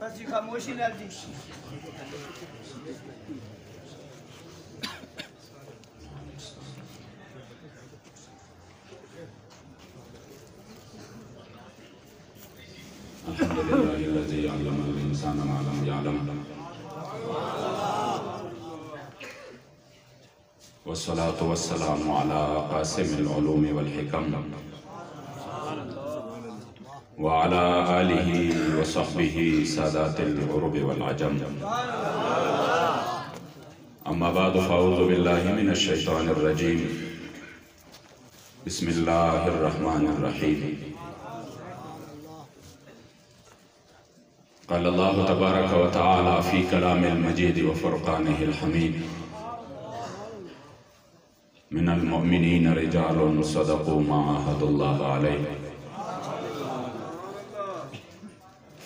بس جی خاموشی لال جی الحمدللہ الذی علم الانسان ما لم يعلم والصلاة والسلام على قاسم العلوم والحکم وعلى آلہ وصحبہ سادات العرب والعجم اما بعد فاعوذ باللہ من الشیطان الرجیم بسم اللہ الرحمن الرحیم قال اللہ تبارک و تعالی فی کلام المجید وفرقانہ الحمید من المؤمنین رجال صدقوا ما عاهدوا اللہ علیہ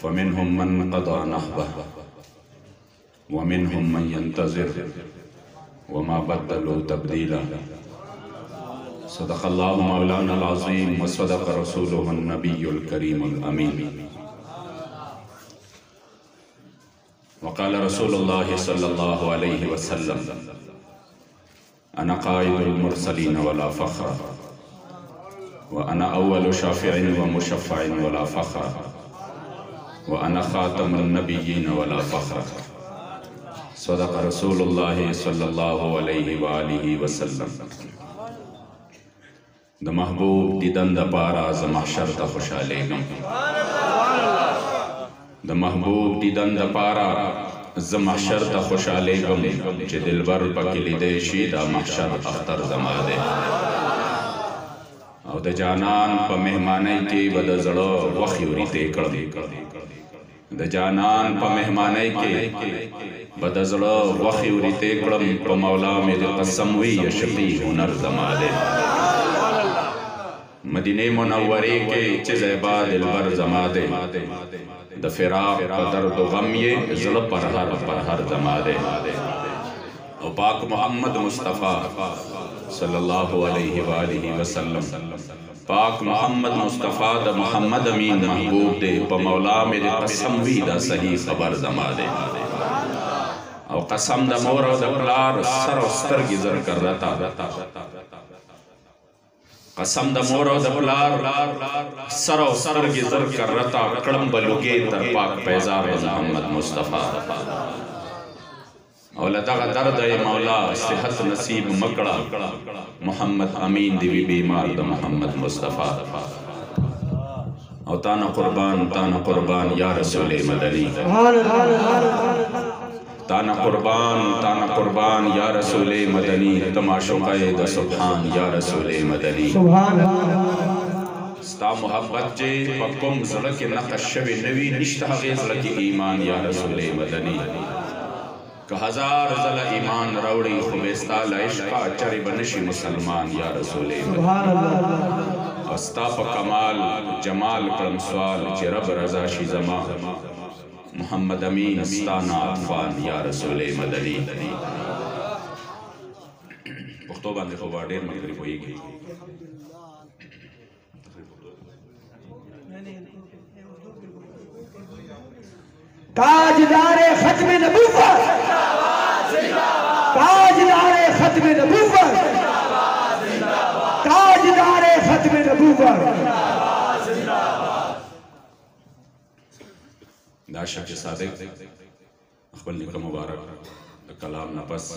فمنهم من قضى نحبه ومنهم من ينتظر وما بدلوا تبديلا صدق الله مولانا العظيم وصدق رسوله النبي الكريم الأمين وقال رسول الله صلى الله عليه وسلم أنا قائد المرسلين ولا فخر وأنا أول شافع ومشفع ولا فخر وأنا خاتم النبيين ولا فخر صدق رسول الله صلى الله عليه وآله وسلم دا محبوب دیدن دا پارا ز محشر تا خوشحالے گم دا محبوب دیدن دا پارا ز محشر تا خوشحالے گم چے دلبر پکی لیدیشی دا محشر اختر زمادے او دا جانان پا مہمانے کی بدا زڑو وخیوری تیکڑ دا جانان پا مہمانے کی بدا زڑو وخیوری تیکڑم پا مولا میرے قسم ہوئی شقی ہنر زمادے مدینہ منورے کے چیز عباد دلبر زمادے دا فراق پا درد و غم یہ زڑ پر ہر زمادے او پاک محمد مصطفیٰ صلی اللہ علیہ وآلہ وسلم پاک محمد مصطفیٰ دا محمد امین محبوب دے پا مولا میرے قسم بھی دا صحیح خبر زمادے او قسم دا مورا دا پلار سر و ستر گزر کر رہتا قسم دا مورا دا پلار سر و ستر گزر کر رہتا کڑم بلوگے در پاک پیزار محمد مصطفیٰ اولتا کا درد اے مولا صحت نصیب مکڑا محمد امین دیوی بیمار دا محمد مصطفیٰ او تانا قربان یا رسول مدنی تانا قربان یا رسول مدنی تماشو قید سبحان یا رسول مدنی ستا محبت جے پکم زلک نقش شب نوی نشتہ غیزلک ایمان یا رسول مدنی کہ ہزار زل ایمان روڑی خمیستال عشقہ چری بنشی مسلمان یا رسول مدنی استا پا کمال جمال کرم سوال چی رب رضا شی زمان محمد امین استانا عطفان یا رسول مدنی پختو باندے خوبا دیر مغرب ہوئی گئی تاجدار ختم نبوت تاجدار ختم نبوت تاجدار ختم نبوت دا شک صادق خپل نیکه مبارک د کلام نه پس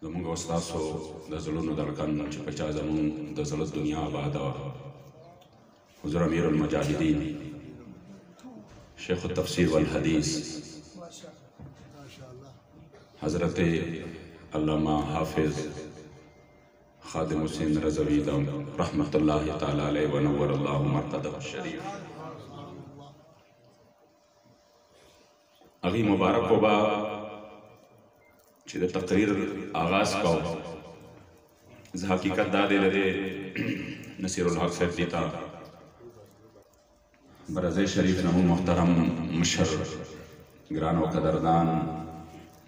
زمونږ او ستاسو د زړونو دړکن چې په چا زمونږ د زړه دنیا آباده وه حضور امیر المجاهدین شیخ التفسیر والحدیث حضرت علامہ حافظ خادم حسین رضوی دم رحمت اللہ تعالی علیہ ونور اللہ مرتضی الشریف اغی مبارک و با چی دا تقریر آغاز کو از حقیقت دادے لدے نصیر الحق صاحب دیتا برازے شریف نمو محترم مشر گران و قدردان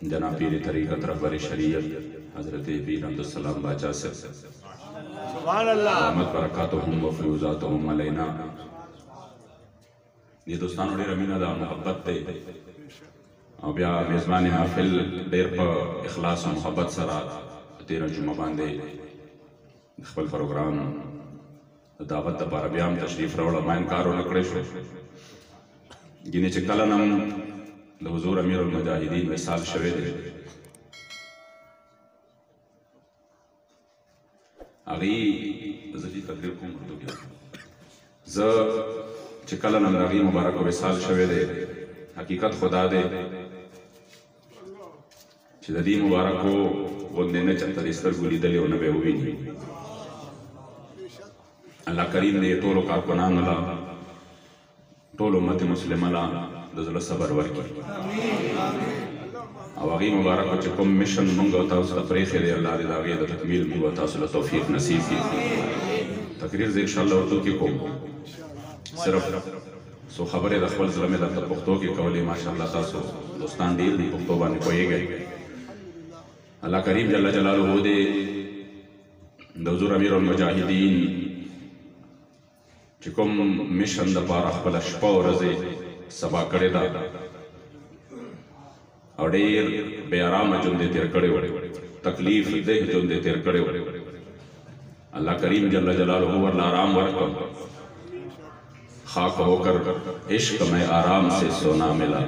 جناب پیر طریقت رہبر شریعت حضرت پیر عبدالسلام باچا سے سبحان اللہ رحمت برکاتہم و فیوزاتہم علینا یہ دوستانو ڈیر امینہ دا محبت تے او بیا میزبان محفل ډیر په اخلاص او محبت سره 13 جمعه باندې خپل پروګرام دعوت لپاره بیا هم تشریف راوړل ما انکار ونه کړی شو ګینې چې کله نن د حضور امیر المجاهدین مثال شوی دی هغې زه دې تقریر کوم اردو کې زه چې کله نن د هغې مبارک وصال شوی دی حقیقت خدا دی چې د دې مبارکو غوندې نه چاته د سترګو لیدلې او نه به یې وویني الله کریم دې ټولو کارکنانو له ټول امت مسلمه له د زړه صبر ورکړي او هغې مبارکو چې کوم مشن مونږ او تاسو ته پرېښی دی الله دې د هغې د تکمیل مونږ او تاسو له توفیق نصیب کړي تقریر زه انشاءالله اردو کې کوم صرف سو خبرې د خپل زړه مې درته پښتو کې کولې ماشاءالله تاسو دوستان ډېر دي پښتو باندې پوهېږئ اللہ کریم جل جلالہ دے د حضور امیر المجاہدین چې کوم مشن د پاره خپله شپه او ورځې سبا کړې ده او ډېر بې ارامه ژوند یې تېر کړی و تکلیف دہ ژوند یې تېر کړی و اللہ کریم جل جلالہ ورله آرام ورکړ خاک ہو کر عشق میں آرام سے سونا ملا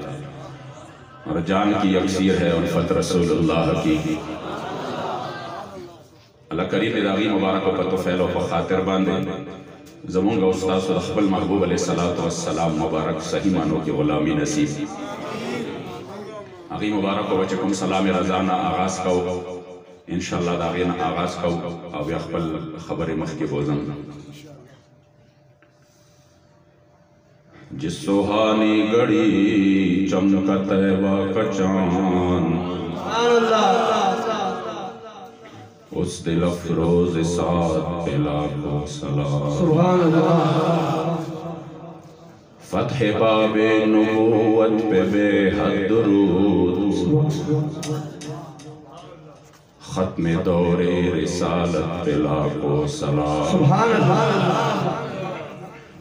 اور جان کی اکثیر ہے الفت رسول اللہ کی اللہ کریم داغی مبارک و پتو فیل و خاطر باندے زمونگا استاذ و خپل محبوب علیہ السلام مبارک صحیح مانو کی غلامی نصیب آغی مبارک و بچکم سلام رضانا آغاز کو انشاءاللہ داغینا آغاز کو او اخپل خبر مخ کی بوزن جس سوہانی گڑی چمکا طیبہ کا چاند اس دل افروز ساتھ پہ لاکھوں سلام فتح باب نبوت پہ بے حد درود ختم دور رسالت پہ لاکھوں سلام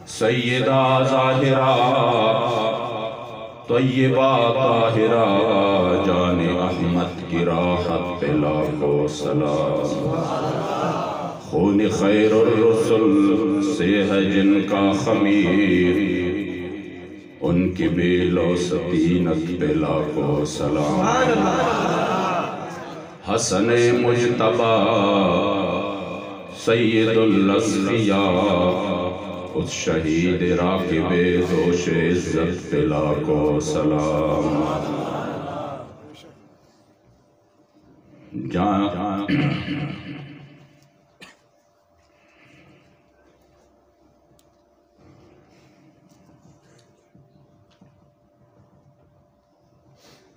سیدہ ظاہرہ طیبہ طاہرہ جان احمد کی راحت پہ لاکھوں سلام خون خیر الرسل سے ہے جن کا خمیر ان کی بیل و سطینت پہ لاکھوں سلام حسن مجتبی سید الاسقیاء اس شہید راکب دوش عزت پہ لاکھوں سلام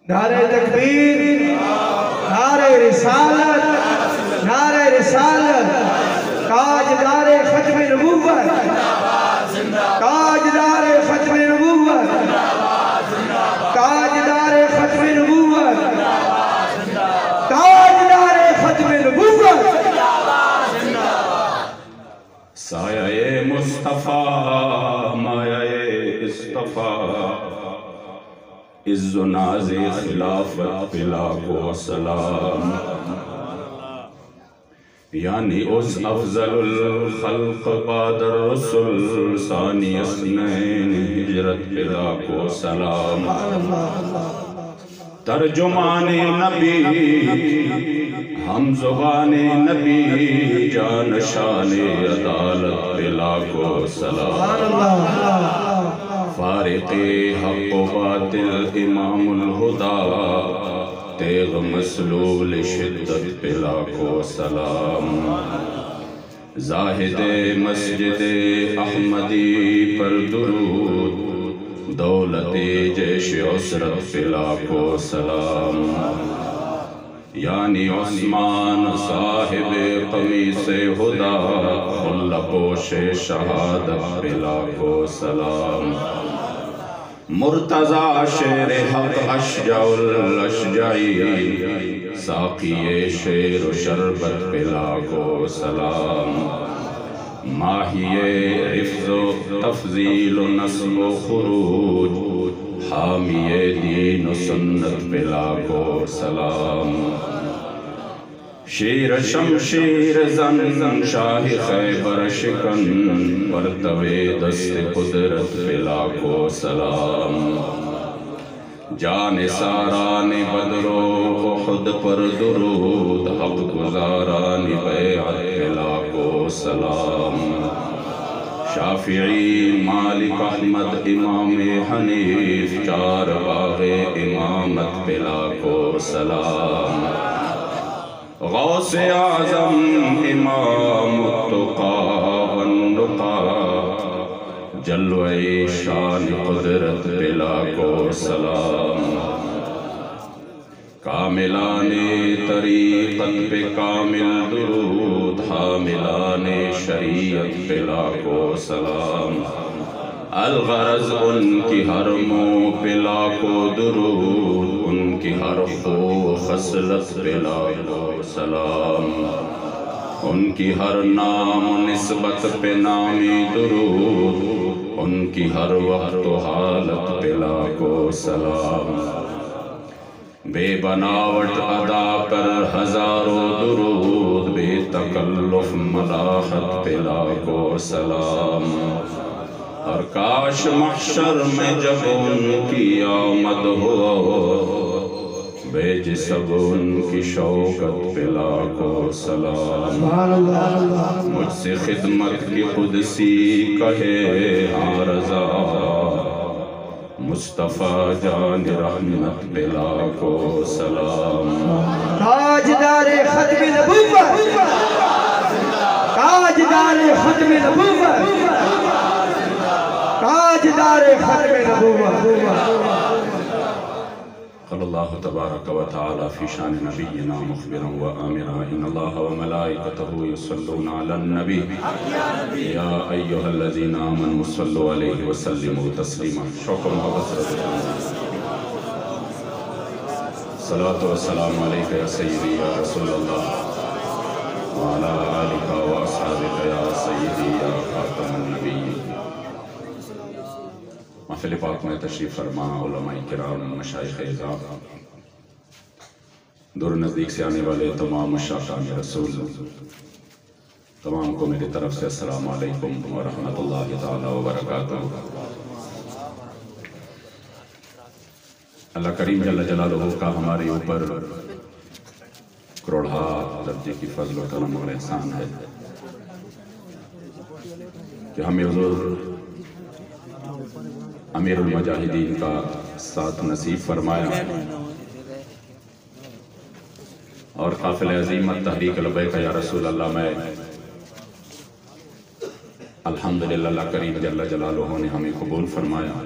نعرہ تکبیر نعرہ رسالت نعرہ رسالت تاجدار ختم نبوت تاجدار ختم نبوت تاجدار ختم نبوت تاجدار ختم نبوت سایہ مصطفیٰ مایہ اصطفیٰ عز و ناز خلافت پہ لاکھوں سلام یعنی اس افضل الخلق بعد الرسل ثانی اثنین ہجرت پہ لاکھوں سلام ترجمان نبی ہم زبان نبی جانشان عدالت پہ لاکھوں سلام فارق حق و باطل امام الہدا تیغ مسلول شدت پہ لاکھوں سلام زاہد مسجد احمدی پر درود دولت جیش عسرت پہ لاکھوں سلام یعنی عثمان صاحب قمیص ہدا خلقوش شہادت پہ لاکھوں سلام مرتضی شیر حق اشجع الاشجعی ساقی شیر و شربت پہ لاکھوں سلام ماہی حفظ و تفضیل و نصب و خروج حامی دین و سنت پہ لاکھوں سلام شیر شمشیر زن شاہ خیبر شکن پرتوے دست قدرت پہ لاکھوں سلام جان ساران بدر و احد پر درود حق گزاران بیعت پہ لاکھوں سلام شافعی مالک احمد امام حنیف چار باغ امامت پہ لاکھوں سلام غوث اعظم امام التقا والنقا جلوہ شان قدرت پہ لاکھوں سلام کاملان طریقت پہ کامل درود حاملان شریعت پہ لاکھوں سلام الغرض ان کی ہر منہ پہ لاکھوں درود ان کی ہر خو خصلت پہ لاکھوں سلام ان کی ہر نام و نسبت پہ نامی درود ان کی ہر وقت و حالت پہ لاکھوں سلام بے بناوٹ ادا کر ہزاروں درود بے تکلف ملاحت پہ لاکھوں سلام اور کاش محشر میں جب ان کی آمد ہو بیج سب ان کی شوکت پہ لاکھوں سلام مجھ سے خدمت کی قدسی کہے ہاں رضا مصطفیٰ جان رحمت پہ لاکھوں سلام تاجدار ختم نبوت تاجدار ختم نبوت تاجدار ختم نبوت قال اللہ تبارک و تعالی فی شان نبینا مخبرا و آمرا ان اللہ و ملائکتہ یصلون علی النبی یا ایہا الذین آمنوا صلوا علیہ وسلموا تسلیما شوق و محبت سے صلاۃ و سلام علیکہ یا سیدی یا رسول اللہ وعلی آلک و اصحابک یا سیدی یا خاتم النبیین محفل پاک میں تشریف فرما علماء کرام مشایخ اعزام دور نزدیک سے آنے والے تمام مشاہدان رسول تمام کو میری طرف سے السلام علیکم ورحمۃ اللہ تعالی وبرکاتہ اللہ کریم جل جلالہ کا ہمارے اوپر کروڑا درجے کی فضل و کرم اور احسان ہے کہ ہمیں حضور امیر المجاہدین کا ساتھ نصیب فرمایا اور قافلہ عظیمت تحریک لبیک یا رسول اللہ میں الحمدللہ اللہ کریم جل جلالہ نے ہمیں قبول فرمایا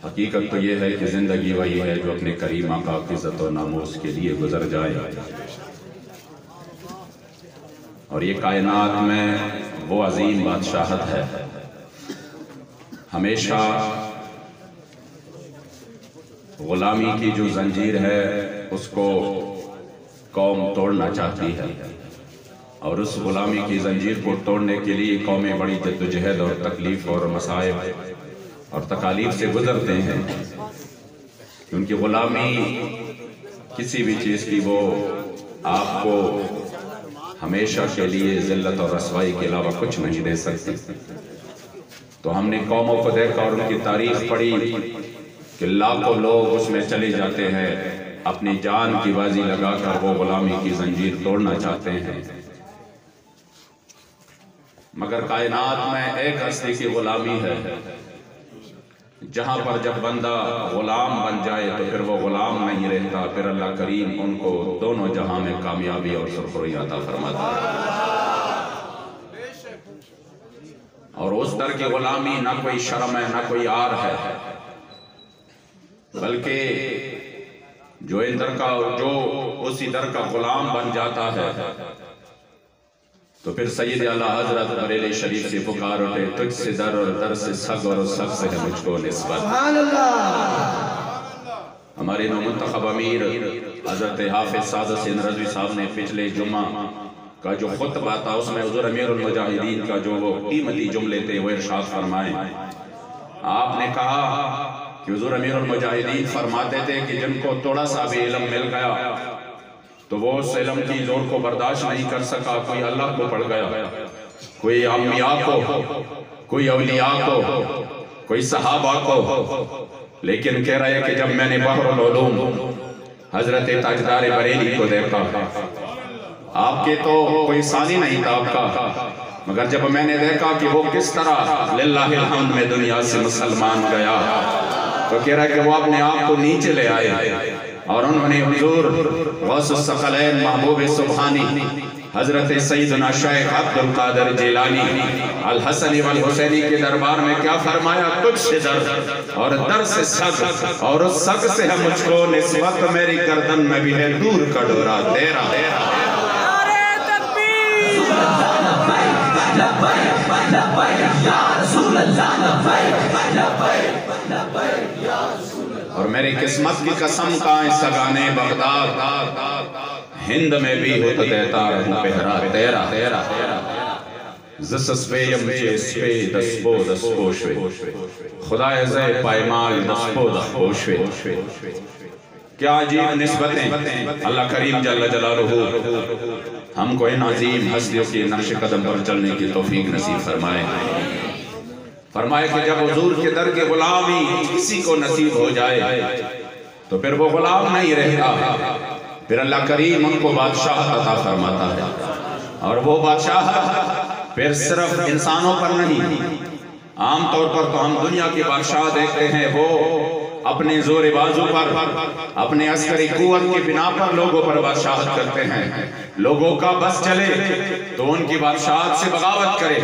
حقیقت تو یہ ہے کہ زندگی وہی ہے جو اپنے کریم آقا کی عزت و ناموس کے لیے گزر جائے اور یہ کائنات میں وہ عظیم بادشاہت ہے ہمیشہ غلامی کی جو زنجیر ہے اس کو قوم توڑنا چاہتی ہے اور اس غلامی کی زنجیر کو توڑنے کے لیے قومیں بڑی جدوجہد اور تکلیف اور مصائب اور تکالیف سے گزرتے ہیں ان کی غلامی کسی بھی چیز کی وہ آپ کو ہمیشہ کے لیے ذلت اور رسوائی کے علاوہ کچھ نہیں دے سکتی۔ تو ہم نے قوموں کو دیکھا اور ان کی تاریخ پڑھی کہ لاکھوں لوگ اس میں چلے جاتے ہیں، اپنی جان کی بازی لگا کر وہ غلامی کی زنجیر توڑنا چاہتے ہیں، مگر کائنات میں ایک ہستی کی غلامی ہے جہاں پر جب بندہ غلام بن جائے تو پھر وہ غلام نہیں رہتا، پھر اللہ کریم ان کو دونوں جہاں میں کامیابی اور سرخروئی عطا فرماتا ہے۔ اور اس در کی غلامی نہ کوئی شرم ہے نہ کوئی عار ہے، بلکہ جو اسی در کا غلام بن جاتا ہے تو پھر سید اعلیٰ حضرت بریلی شریف سے پکار اٹھے، تجھ سے در اور در سے سگ اور سگ سے ہے مجھ کو نسبت۔ سبحان اللہ۔ ہمارے منتخب امیر حضرت حافظ سعد حسین رضوی صاحب نے پچھلے جمعہ کا جو خطبہ تھا اس میں حضور امیر المجاہدین کا جو وہ قیمتی جملے تھے وہ ارشاد فرمائے۔ آپ نے کہا کہ حضور امیر المجاہدین فرماتے تھے کہ جن کو تھوڑا سا بھی علم مل گیا تو وہ اس علم کی زور کو برداشت نہیں کر سکا، کوئی اللہ کو پڑھ گیا، کوئی انبیاء کو، کوئی اولیاء کو، کوئی صحابہ کو، لیکن کہہ رہے کہ جب میں نے بحر العلوم حضرت تاجدار بریلی کو دیکھا، آپ کے تو کوئی ثانی نہیں تھا آپ کا، مگر جب میں نے دیکھا کہ وہ کس طرح للہ الحمد میں دنیا سے مسلمان گیا تو کہہ رہا کہ وہ اپنے آپ کو نیچے لے آئے اور انہوں نے حضور غوث الثقلین محبوب سبحانی حضرت سیدنا شیخ عبد القادر جیلانی الحسنی والحسینی کے دربار میں کیا فرمایا؟ تجھ سے در اور در سے سگ اور اس سگ سے ہے مجھ کو نسبت، میری گردن میں بھی ہے دور کا ڈورا تیرا۔ اور میری قسمت کی قسم کائیں سگانے بغداد، ہند میں بھی ہو تو دیتا ہے پہرا تیرا۔ زسس پیم چے سپے دسپو دسپو شوے، خدا زے پائمال دسپو دسپو شوے۔ کیا عجیب نسبتیں، اللہ کریم جل جلالہ ہم کو ان عظیم ہستیوں کی نقش قدم پر چلنے کی توفیق نصیب فرمائے۔ فرمائے کہ جب حضور کے در کے غلامی کسی کو نصیب ہو جائے تو پھر وہ غلام نہیں رہتا، پھر اللہ کریم ان کو بادشاہت عطا فرماتا ہے، اور وہ بادشاہت پھر صرف انسانوں پر نہیں، عام طور پر تو ہم دنیا کی بادشاہ دیکھتے ہیں وہ اپنے زور بازو پر، اپنے عسکری قوت کی بنا پر لوگوں پر بادشاہت کرتے ہیں، لوگوں کا بس چلے تو ان کی بادشاہت سے بغاوت کرے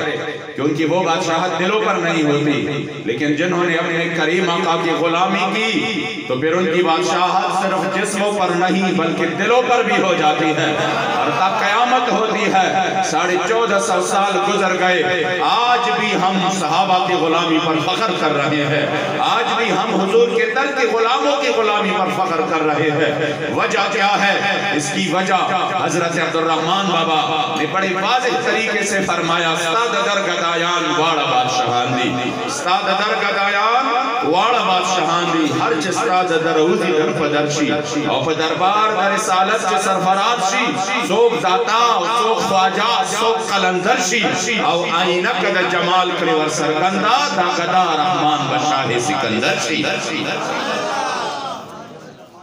کہ ان کی وہ بادشاہت دلوں پر نہیں ہوتی، لیکن جنہوں نے اپنے کریم آقا کی غلامی کی تو پھر ان کی بادشاہت صرف جسموں پر نہیں بلکہ دلوں پر بھی ہو جاتی ہے، اور تا قیامت ہوتی ہے۔ 1450 سال گزر گئے، آج بھی ہم صحابہ کی غلامی پر فخر کر رہے ہیں، آج بھی ہم حضور کے در کے غلاموں کی غلامی پر فخر کر رہے ہیں۔ وجہ کیا ہے؟ اس کی وجہ حضرت عبدالرحمن بابا نے بڑے واضح طریقے سے فرمایا، استاد در گدایان واڑا بادشاہان دی، استاد در گدایان واڑا بادشاہان دی، ہر چھ استاد در اوزی در پدرشی او پدربار در رسالت چھ سرفراز شی، سوک ذاتا سوک خواجہ سوک قلندر شی او آئینک در جمال کلی ور سرگندہ دا گدا رحمان بشاہ سکندر شی۔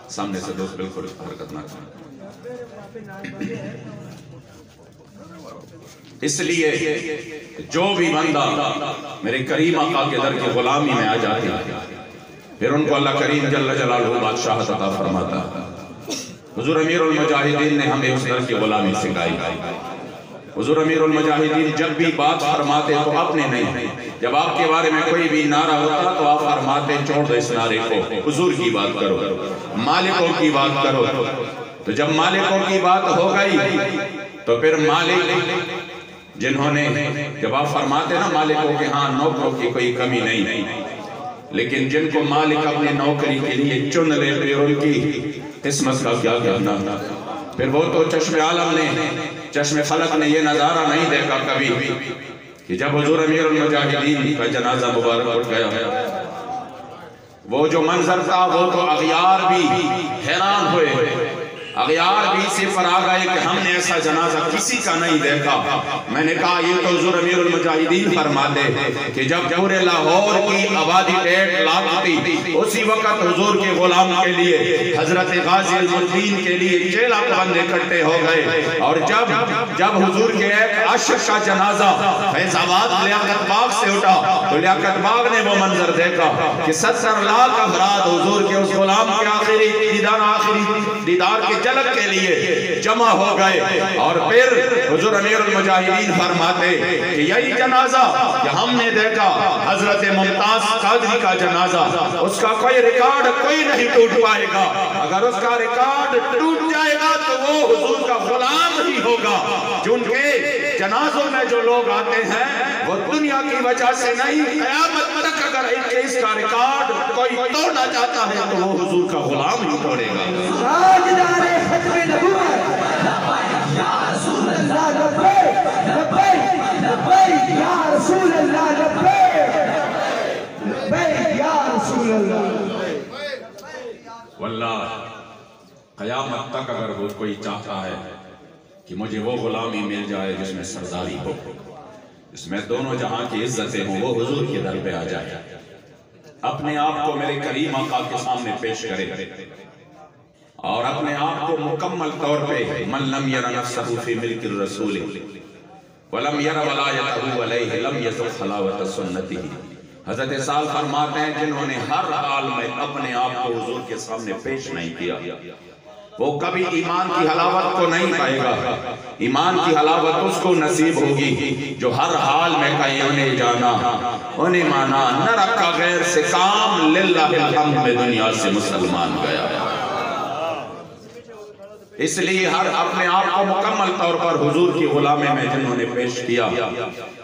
سامنے سے دوست بالکل حرکت نہ کریں۔ اس لیے جو بھی بندہ میرے کریم آقا کے در کی غلامی میں آ جاتے ہیں پھر ان کو اللہ کریم جل جلالہ بادشاہت عطا فرماتا ہے۔ حضور امیر المجاہدین نے ہمیں اس در کی غلامی سکھائی۔ حضور امیر المجاہدین جب بھی بات فرماتے تو اپنے نہیں، جب آپ کے بارے میں کوئی بھی نعرہ ہوتا تو آپ فرماتے چھوڑ دو اس نعرے کو، حضور کی بات کرو، مالکوں کی بات کرو۔ تو جب مالکوں کی بات ہو گئی تو پھر مالک جنہوں نے، جب آپ فرماتے نا مالکوں کے ہاں نوکروں کی کوئی کمی نہیں، لیکن جن کو مالک اپنے نوکری کے لیے چن لے پھر ان کی قسمت کا کیا کہنا، پھر وہ تو چشم عالم نے، چشم فلک نے یہ نظارہ نہیں دیکھا کبھی کہ جب حضور امیر المجاہدین کا جنازہ مبارک اٹھ گیا، وہ جو منظر تھا وہ تو اغیار بھی حیران ہوئے اغیار بھی سے پر آ گئے کہ ہم نے ایسا جنازہ کسی کا نہیں دیکھا. میں نے کہا یہ تو حضور امیر المجاہدین فرماتے کہ جب پورے لاہور کی آبادی 1.5 لاکھ تھی اسی وقت حضور کے غلام کے لیے حضرت غازی المدین کے لیے 6 لاکھ بندے اکٹھے ہو گئے. اور جب حضور کے ایک عاشق کا جنازہ فیض آباد لیاقت باغ سے اٹھا تو لیاقت باغ نے وہ منظر دیکھا کہ 70 لاکھ افراد حضور کے اس غلام کے آخری دیدار کے جھلک کے لیے جمع ہو گئے. اور پھر حضور امیر المجاہدین فرماتے کہ یہی جنازہ کہ ہم نے دیکھا حضرت ممتاز قادری کا جنازہ، اس کا کوئی ریکارڈ کوئی نہیں ٹوٹ پائے گا. اگر اس کا ریکارڈ ٹوٹ جائے گا تو وہ حضور کا غلام ہی ہوگا. چونکہ جنازوں میں جو لوگ آتے ہیں وہ دنیا کی وجہ سے نہیں، قیامت تک اگر اس کا ریکارڈ کوئی توڑنا چاہتا ہے تو وہ حضور کا غلام ہی توڑے گا. تاجدار ختم نبوت یا رسول اللہ لبیک لبیک لبیک یا رسول اللہ لبیک لبیک یا رسول اللہ. واللہ قیامت تک اگر وہ کوئی چاہتا ہے کہ مجھے وہ غلامی مل جائے جس میں سرداری ہو، جس میں دونوں جہاں کی عزتیں ہوں، وہ حضور کے در پہ آ جائے، اپنے آپ کو میرے کریم آقا کے سامنے پیش کرے اور اپنے آپ کو مکمل طور پہ من لم یر نفسہ فی ملک الرسول ولم یر ولایتہ علیہ لم یذق حلاوت سنتہ. حضرت سال فرماتے ہیں جنہوں نے ہر حال میں اپنے آپ کو حضور کے سامنے پیش نہیں کیا وہ کبھی ایمان کی حلاوت کو نہیں پائے گا. ایمان کی حلاوت اس کو نصیب ہوگی جو ہر حال میں کہیں انہیں جانا انہیں مانا، نہ رکھا غیر سے کام، للہ الحمد میں دنیا سے مسلمان گیا. اس لیے ہر اپنے آپ کو مکمل طور پر حضور کی غلامی میں جنہوں نے پیش کیا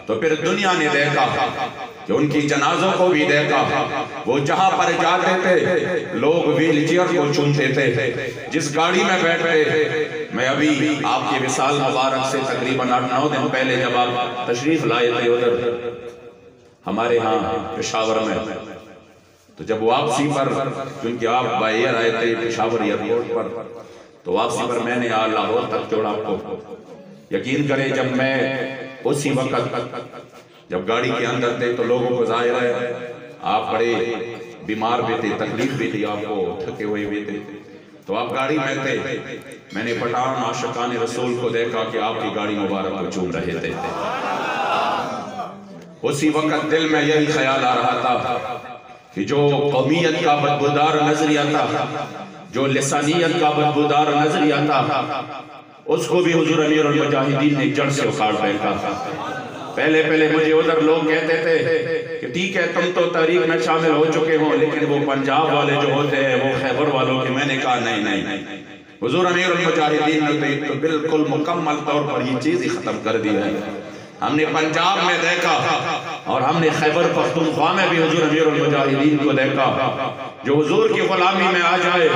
تو پھر دنیا نے دیکھا کہ ان کی جنازوں کو بھی دیکھا. وہ جہاں پر جاتے تھے لوگ ویل چیئر کو چنتے تھے، جس گاڑی میں بیٹھتے تھے. میں ابھی آپ کی وصال مبارک سے تقریباً 8-9 دن پہلے جب آپ تشریف لائے تھے ادھر ہمارے ہاں پشاور میں، تو جب واپسی پر کیونکہ آپ بائی ایئر آئے تھے پشاور ایئرپورٹ پر، تو واپسی پر میں نے لاہور تک چھوڑا. آپ کو یقین کریں جب میں اسی وقت جب گاڑی کے اندر تھے تو لوگوں کو ظاہر ہے آپ بڑے بیمار بھی تھے، تکلیف بھی تھی، آپ کو تھکے ہوئے بھی تھے، تو آپ گاڑی میں تھے. میں نے پٹھان عاشقان رسول کو دیکھا کہ آپ کی گاڑی مبارک کو چوم رہے تھے. اسی وقت دل میں یہی خیال آ رہا تھا کہ جو قومیت کا بدبودار نظریہ تھا، جو لسانیت کا بدبودار نظریہ تھا، اس کو بھی حضور امیر المجاہدین نے جڑ سے اکھاڑ پھینکا. پہلے مجھے ادھر لوگ کہتے تھے کہ ٹھیک ہے تم تو تحریک میں شامل ہو چکے ہو لیکن وہ پنجاب والے جو ہوتے ہیں وہ خیبر والوں کے. میں نے کہا نہیں، حضور امیر المجاہدین نے تو بالکل مکمل طور پر یہ چیز ہی ختم کر دی ہے. ہم نے پنجاب میں دیکھا اور ہم نے خیبر پختونخوا میں بھی حضور امیر المجاہدین کو دیکھا جو حضور کی غلامی میں آ جائے.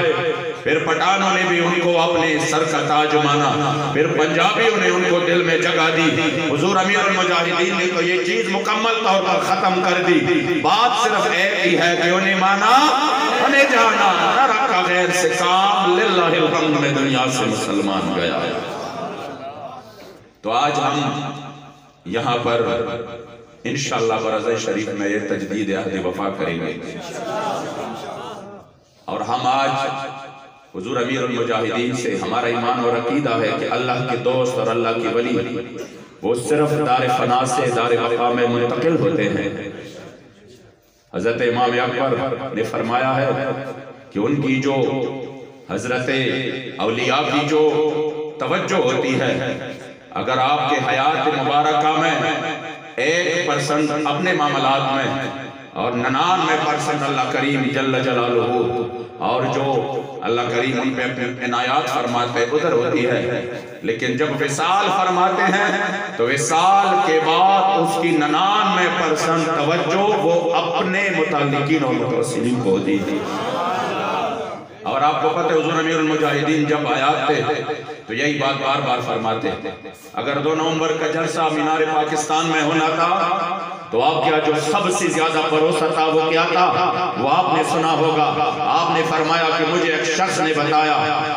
پھر پٹھانوں نے بھی ان کو اپنے سر کا تاج مانا، پھر پنجابیوں نے ان کو دل میں جگہ دی. حضور امیر المجاہدین نے تو یہ چیز مکمل طور پر ختم کر دی. بات صرف ایک ہی ہے کہ انہیں مانا انہیں جانا، نہ رکھا غیر سے کام، للہ الحمد میں دنیا سے مسلمان گیا. تو آج ہم یہاں پر انشاءاللہ برضہ شریف میں یہ تجدید عہد وفا کریں گے اور ہم آج حضور امیر المجاہدین سے ہمارا ایمان اور عقیدہ ہے کہ اللہ کے دوست اور اللہ کی ولی وہ صرف دار فنا سے دار بقا میں منتقل ہوتے ہیں. حضرت امام اکبر نے فرمایا ہے کہ ان کی جو حضرت اولیاء کی جو توجہ ہوتی ہے، اگر آپ کے حیات مبارکہ میں 1% اپنے معاملات میں اور 99% اللہ کریم جل جلالہ اور جو اللہ کریم ان پہ اپنے عنایات فرماتے ادھر ہوتی ہے، لیکن جب وصال فرماتے ہیں تو وصال کے بعد اس کی 99% توجہ وہ اپنے متعلقین اور متوسلین کو ہوتی ہے. اور آپ کو پتہ ہے حضور امیر المجاہدین جب آیات تھے تو یہی بات بار بار فرماتے ہیں، اگر 2 نومبر کا جلسہ مینار پاکستان میں ہونا تھا تو آپ کیا جو سب سے زیادہ بھروسہ تھا وہ کیا تھا؟ وہ آپ نے سنا ہوگا، آپ نے فرمایا کہ مجھے ایک شخص نے بتایا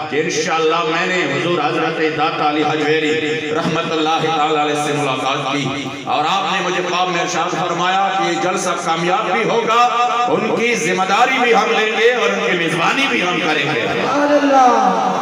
کہ انشاءاللہ میں نے حضور حضرت داتا علی حجویری رحمت اللہ تعالی علیہ سے ملاقات کی، اور آپ نے مجھے خواب میں ارشاد فرمایا کہ یہ جلسہ کامیاب بھی ہوگا، ان کی ذمہ داری بھی ہم لیں گے اور ان کی میزبانی بھی ہم کریں گے۔ سبحان اللہ۔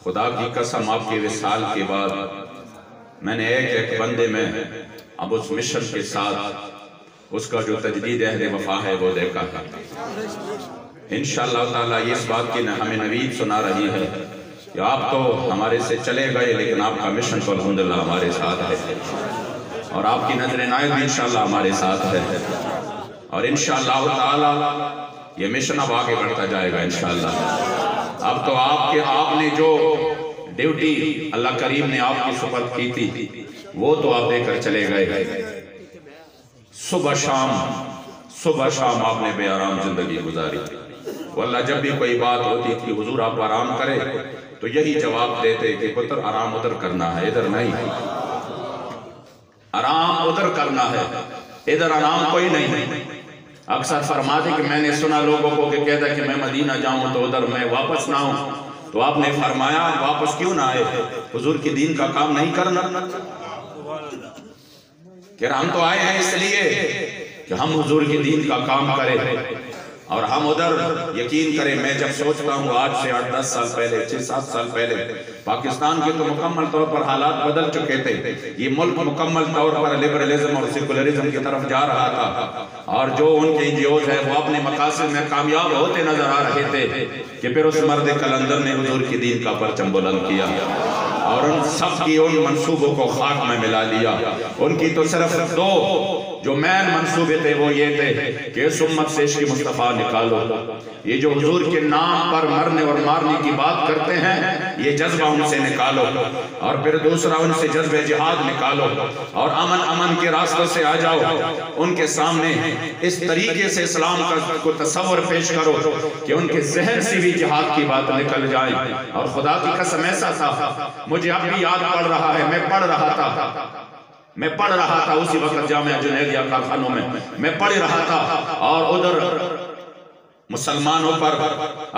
خدا کی قسم آپ کے وصال کے بعد میں نے ایک بندے میں اب اس مشن کے ساتھ اس کا جو تجدید عہد وفا ہے وہ دیکھا تھا۔ انشاءاللہ تعالیٰ یہ اس بات کی ہمیں نوید سنا رہی ہے کہ آپ تو ہمارے سے چلے گئے لیکن آپ کا مشن تو الحمدللہ ہمارے ساتھ ہے، اور آپ کی نظر عنایت بھی انشاءاللہ ہمارے ساتھ ہے، اور انشاءاللہ تعالیٰ یہ مشن اب آگے بڑھتا جائے گا انشاءاللہ۔ اب تو آپ نے جو ڈیوٹی اللہ کریم نے آپ کی سپرد کی تھی وہ تو آپ دے کر چلے گئے، صبح شام آپ نے بے آرام زندگی گزاری، واللہ جب بھی کوئی بات ہوتی تھی حضور آپ آرام کرے تو یہی جواب دیتے کہ پتر آرام ادھر کرنا ہے ادھر نہیں، آرام ادھر کرنا ہے ادھر آرام کوئی نہیں۔ اکثر فرماتے کہ میں نے سنا لوگوں کو کہ کہتا کہ میں مدینہ جاؤں تو ادھر میں واپس نہ ہوں، تو آپ نے فرمایا واپس کیوں نہ آئے؟ حضور کی دین کا کام نہیں کرنا؟ کہ ہم تو آئے ہیں اس لیے کہ ہم حضور کی دین کا کام کریں اور ہم ادھر یقین کریں۔ میں جب سوچتا ہوں آج سے 8-10 سال پہلے 6-7 سال پہلے پاکستان کے تو مکمل طور پر حالات بدل چکے تھے، یہ ملک مکمل طور پر لیبرلزم اور سیکولرزم کی طرف جا رہا تھا، اور جو ان کے NGOs ہیں وہ اپنے مقاصد میں کامیاب ہوتے نظر آ رہے تھے کہ پھر اس مرد کلندر نے حضور کی دین کا پرچم بلند کیا اور ان سب کی ان منصوبوں کو خاک میں ملا لیا۔ ان کی تو صرف 2 جو مین منصوبے تھے وہ یہ تھے کہ اس امت سے عشق مصطفیٰ نکالو، یہ جو حضور کے نام پر مرنے اور مارنے کی بات کرتے ہیں یہ جذبہ ان سے نکالو، اور پھر دوسرا ان سے جذبہ جہاد نکالو اور امن کے راستوں سے آ جاؤ، ان کے سامنے اس طریقے سے اسلام کو تصور پیش کرو کہ ان کے ذہن سے بھی جہاد کی بات نکل جائے۔ اور خدا کی قسم ایسا تھا، مجھے اب بھی یاد پڑ رہا ہے، میں پڑھ رہا تھا اسی وقت جامعہ جنیدیہ کارخانوں میں پڑھ رہا تھا، اور ادھر مسلمانوں پر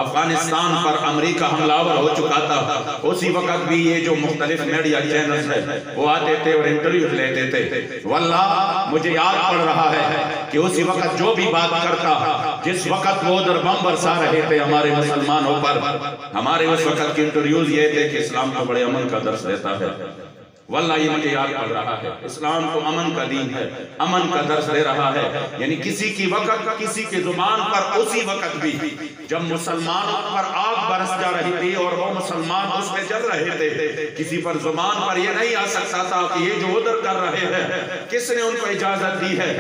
افغانستان پر امریکہ حملہ ہو چکا تھا، اسی وقت بھی یہ جو مختلف میڈیا چینلز ہیں وہ آتے تھے اور انٹرویوز لیتے تھے۔ واللہ مجھے یاد پڑ رہا ہے کہ اسی وقت جو بھی بات کرتا، جس وقت وہ ادھر بم برسا رہے تھے ہمارے مسلمانوں پر، ہمارے اس وقت کی انٹرویوز یہ تھے کہ اسلام کو بڑے امن کا درس دیتا ہے۔ واللہ یہ مجھے یاد پڑ رہا ہے، اسلام تو امن کا دین ہے، امن کا درس دے رہا ہے۔ یعنی کسی کی وقت کسی کے زبان پر اسی وقت بھی جب مسلمانوں پر آگ برس جا رہی تھی اور وہ مسلمان اس میں جل رہے تھے، کسی پر زبان پر یہ نہیں آ سکتا تھا کہ یہ جو ادھر کر رہے ہیں کس نے ان کو اجازت دی ہے؟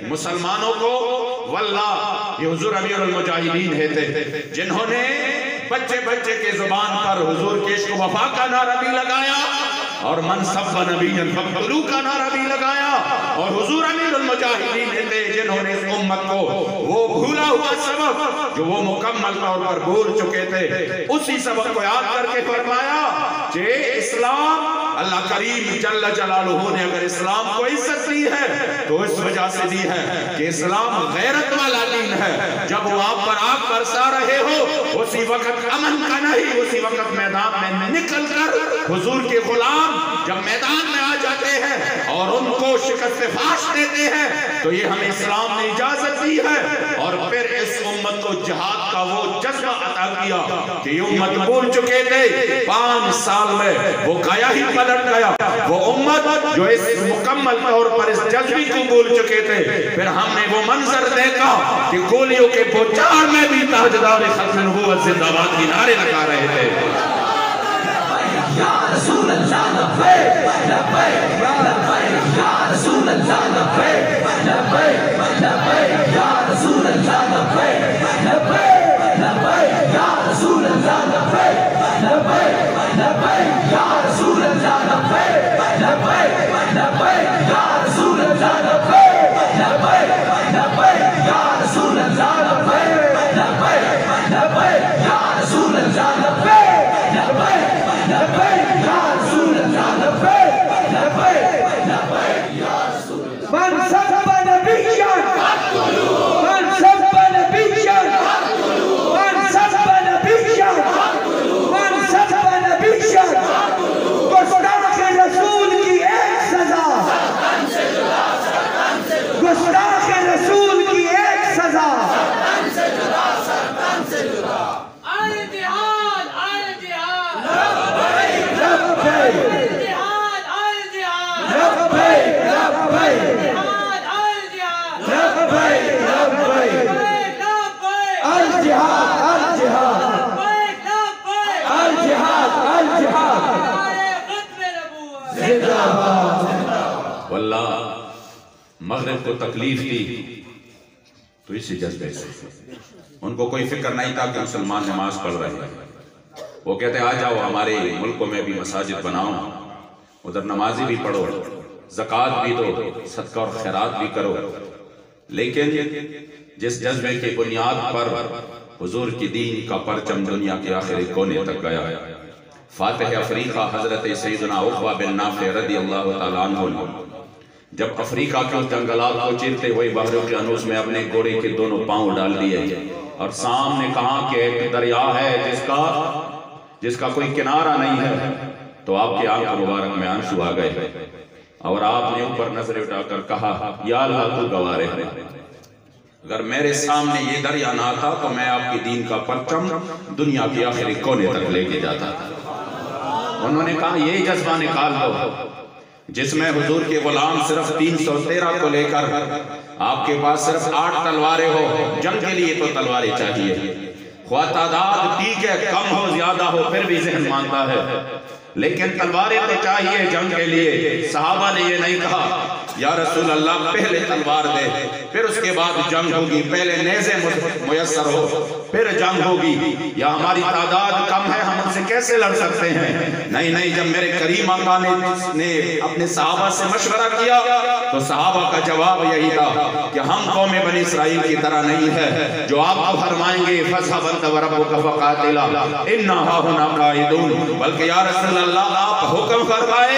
مسلمانوں کو واللہ یہ حضور امیر المجاہدین تھے جنہوں نے بچے بچے کے زبان پر حضور کے عشق و وفا کا نعرہ بھی لگایا اور من سب نبی فقتلوہ کا نعرہ بھی لگایا، اور حضور امیر المجاہدین تھے جنہوں نے اس امت کو وہ بھولا ہوا سبق جو وہ مکمل طور پر بھول چکے تھے، اسی سبق کو یاد کر کے فرمایا کہ اسلام اللہ کریم جل جلالہ نے اگر اسلام کو عزت دی ہے تو اس وجہ سے دی ہے کہ اسلام غیرت والا دین ہے۔ جب وہ آپ پر آگ برسا رہے ہو اسی وقت امن کا نہیں، اسی وقت میدان میں نکل کر حضور کے غلام جب میدان میں آ جاتے ہیں اور ان کو شکست فاش دیتے ہیں تو یہ ہمیں اسلام نے اجازت دی ہے، اور پھر اس امت کو جہاد کا وہ جذبہ عطا کیا کہ یہ امت بھول چکے تھے 5 سال میں وہ گایا ہی پلٹ گیا۔ وہ امت جو اس مکمل طور پر اس جذبے کو بھول چکے تھے، پھر ہم نے وہ منظر دیکھا کہ گولیوں کے بوچھار میں بھی تاجدار ختم نبوت زندہ باد کی نعرے لگا رہے تھے۔ یا رسول اللہ لبیک لبیک لبیک یا رسول اللہ لبیک لبیک لبیک یا رسول اللہ لبیک لبیک لبیک یا رسول اللہ لبیک لبیک لبیک یا رسول اللہ لبیک لبیک لبیک یا رسول اللہ لبیک لبیک لبیک یا رسول اللہ لبیک لبیک لبیک یا رسول اللہ لبیک لبیک لبیک یا رسول اللہ لبیک لبیک لبیک یا رسول اللہ۔ من سب نبیا من سب نبیا من سب نبیا من سب نبیا گستاخ رسول کی ایک سزا، گستاخ رسول کی ایک سزا۔ واللہ مغرب کو تکلیف دی تو اسی جذبے سے، ان کو کوئی فکر نہیں تھا کہ مسلمان نماز پڑھ رہے ہیں، وہ کہتے آ جاؤ ہمارے ملکوں میں بھی مساجد بناؤ، ادھر نمازی بھی پڑھو، زکوٰۃ بھی دو، صدقہ اور خیرات بھی کرو۔ لیکن جس جذبے کی بنیاد پر حضور کی دین کا پرچم دنیا کے آخری کونے تک گیا، فاتح افریقہ حضرت سیدنا عقبہ بن نافع رضی اللہ تعالیٰ عنہ جب افریقہ کے جنگلات کو چیرتے ہوئے بحر اقیانوس میں اپنے گھوڑے کے دونوں پاؤں ڈال دیے اور سامنے کہا کہ ایک دریا ہے جس کا کوئی کنارہ نہیں ہے، تو آپ کے آنکھ مبارک میں آنسو آ گئے اور آپ نے اوپر نظر اٹھا کر کہا یا اللہ تو گواہ ہے، اگر میرے سامنے یہ دریا نہ تھا تو میں آپ کی دین کا پرچم دنیا کی آخری کونے تک لے کے جاتا تھا۔ انہوں نے کہا یہ جذبہ نکال دو جس میں حضور کے غلام صرف 313 کو لے کر آپ کے پاس صرف 8 تلواریں ہو، جنگ کے لیے تو تلواریں چاہیے، خواہ تعداد ٹھیک ہے کم ہو زیادہ ہو پھر بھی ذہن مانتا ہے، لیکن تلواریں تو چاہیے جنگ کے لیے۔ صحابہ نے یہ نہیں کہا یا رسول اللہ پہلے تلوار دے پھر اس کے بعد جنگ ہوگی، پہلے نیزے میسر ہو پھر جنگ ہوگی، یا ہماری تعداد کم ہے ہم ان سے کیسے لڑ سکتے ہیں؟ نہیں، جب میرے کریم آقا نے اپنے صحابہ سے مشورہ کیا تو صحابہ کا جواب یہی تھا کہ ہم قوم بنی اسرائیل کی طرح نہیں ہے جو آپ کو فرمائیں گے فَاذْهَبْ أَنْتَ وَرَبُّكَ فَقَاتِلَا إِنَّا هَاهُنَا قَاعِدُونَ، بلکہ یا رسول اللہ آپ حکم فرمائے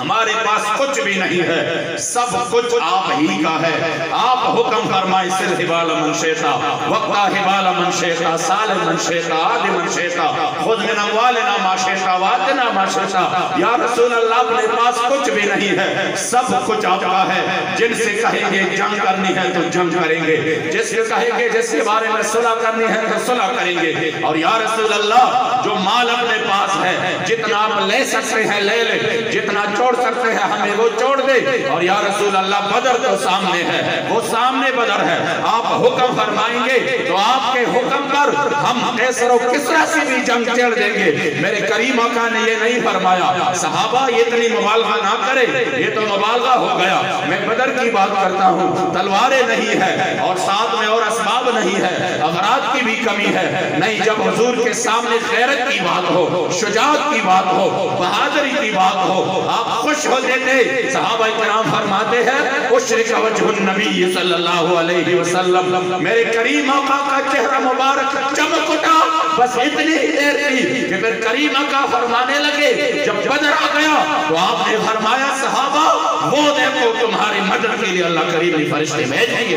ہمارے پاس کچھ بھی نہیں ہے، سب کچھ آپ ہی کا ہے۔ آپ حکم فرمائے سل حبال من شیطا وقتا حبال من شیطا سال من شیطا آدھ من شیطا خود من اموالنا ما شیطا واتنا ما شیطا۔ یا رسول اللہ اپنے پاس کچھ بھی نہیں ہے، سب کچھ آپ کا ہے۔ جن سے کہیں گے جنگ کرنی ہے تو جنگ کریں گے، جس سے کہیں گے جس کے بارے میں صلح کرنی ہے تو صلح کریں گے۔ اور یا رسول اللہ جو مال اپنے پاس ہے جتنا آپ لے سکتے ہیں لے لے، جتنا چھوڑ سکتے ہیں ہمیں وہ چھوڑ دے۔ اور یا رسول اللہ بدر تو سامنے ہے، وہ سامنے بدر ہے، آپ حکم فرمائیں گے تو آپ کے حکم پر ہم قیصر و کسریٰ سے بھی جنگ چڑھ دیں گے۔ میرے کریم آقا نے یہ نہیں فرمایا صحابہ یہ اتنی مبالغہ نہ کرے، یہ تو مبالغہ ہو گیا، میں بدر کی بات کرتا ہوں، تلواریں نہیں ہے اور ساتھ میں اور اسباب نہیں ہے، اغراض کی بھی کمی ہے۔ نہیں، جب حضور کے سامنے غیرت کی بات ہو، شجاعت کی بات ہو، بہادری کی بات ہو، آپ خوش ہو دیتے۔ صحابہ کرام فرماتے ہیں اشرق وجہ النبی صلی اللہ علیہ وسلم، میرے کریم آقا کا چہرہ مبارک چمک اٹھا، بس اتنی ہی دیر تھی کہ پھر کریم آقا فرمانے لگے جب بدر آ گیا تو آپ نے فرمایا صحابہ وہ دیکھو تمہاری مدد کے لیے اللہ کریم نے فرشتے بھیجیں گے۔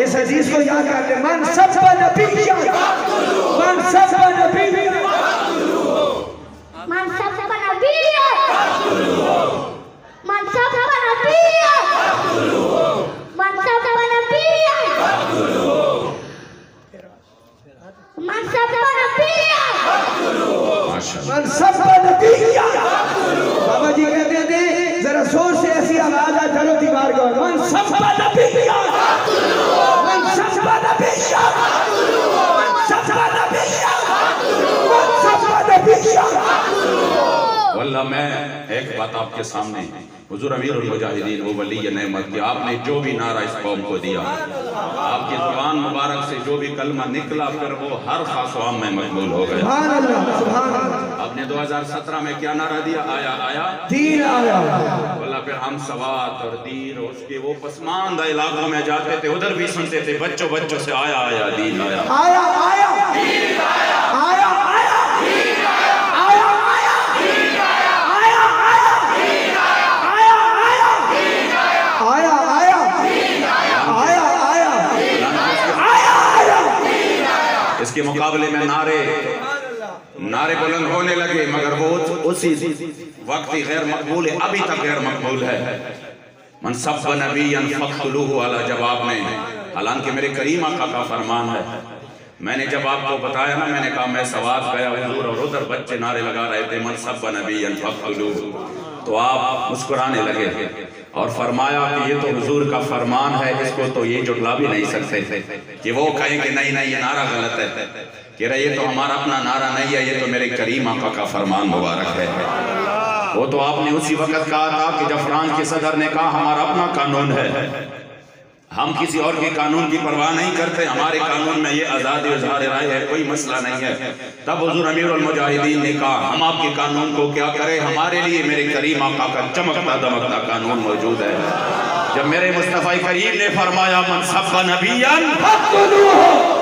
اس حدیث کو یاد کر لیں، من سب نبی من سب نبی من سب نبی من سب نبی من سب نبی من سب نبی من سب نبی۔ بابا جی کہتے تھے ذرا زور سے ایسی آواز آئے چلو دیوار کو، من سب نبی من سب نبی من سب نبی من سب نبی۔ واللہ میں ایک بات آپ کے سامنے، حضور امیر المجاہدین وہ ولی نعمت کہ آپ نے جو بھی نعرہ اس قوم کو دیا، آپ کی زبان مبارک سے جو بھی کلمہ نکلا پھر وہ ہر خاص و عام میں مقبول ہو گیا۔ سبحان اللہ سبحان اللہ۔ آپ نے 2017 میں کیا نعرہ دیا؟ آیا آیا دین آیا۔ واللہ پھر ہم سوات اور دین اور اس کے وہ پسماندہ علاقوں میں جاتے تھے، ادھر بھی سنتے تھے بچوں بچوں سے آیا آیا دین آیا آیا آیا دین آیا آیا آیا دین آیا آیا آیا دین آیا آیا آیا دین آیا آیا آیا دین آیا آیا دین آیا آیا آیا آیا آیا دین آیا۔ اس کے مقابلے میں نعرے بلند ہونے لگے مگر وہ اسی وقتی غیر مقبول ہے، ابھی تک غیر مقبول ہے۔ من سب نبیًا فاقتلوہ علی جواب میں، حالانکہ میرے کریم آقا کا فرمان ہے۔ میں نے جب آپ کو بتایا نا، میں نے کہا میں سوات گیا حضور اور ادھر بچے نعرے لگا رہے تھے من سب نبیًا فاقتلوہ، تو آپ مسکرانے لگے اور فرمایا کہ یہ تو حضور کا فرمان ہے، اس کو تو یہ جھٹلا بھی نہیں سکتے تھے کہ وہ کہیں کہ نہیں نہیں یہ نعرہ غلط ہے، کہ رہے یہ تو ہمارا اپنا نعرہ نہیں ہے، یہ تو میرے کریم آقا کا فرمان مبارک ہے۔ وہ تو آپ نے اسی وقت کہا تھا کہ جب فرانس کے صدر نے کہا ہمارا اپنا قانون ہے، ہم کسی اور کے قانون کی پرواہ نہیں کرتے، ہمارے قانون میں یہ آزادی اظہار رائے ہے، کوئی مسئلہ نہیں ہے۔ تب حضور امیر المجاہدین نے کہا ہم آپ کے قانون کو کیا کریں، ہمارے لیے میرے کریم آقا کا چمکتا دمکتا قانون موجود ہے۔ جب میرے مصطفیٰ کریم نے فرمایا من سب نبیًا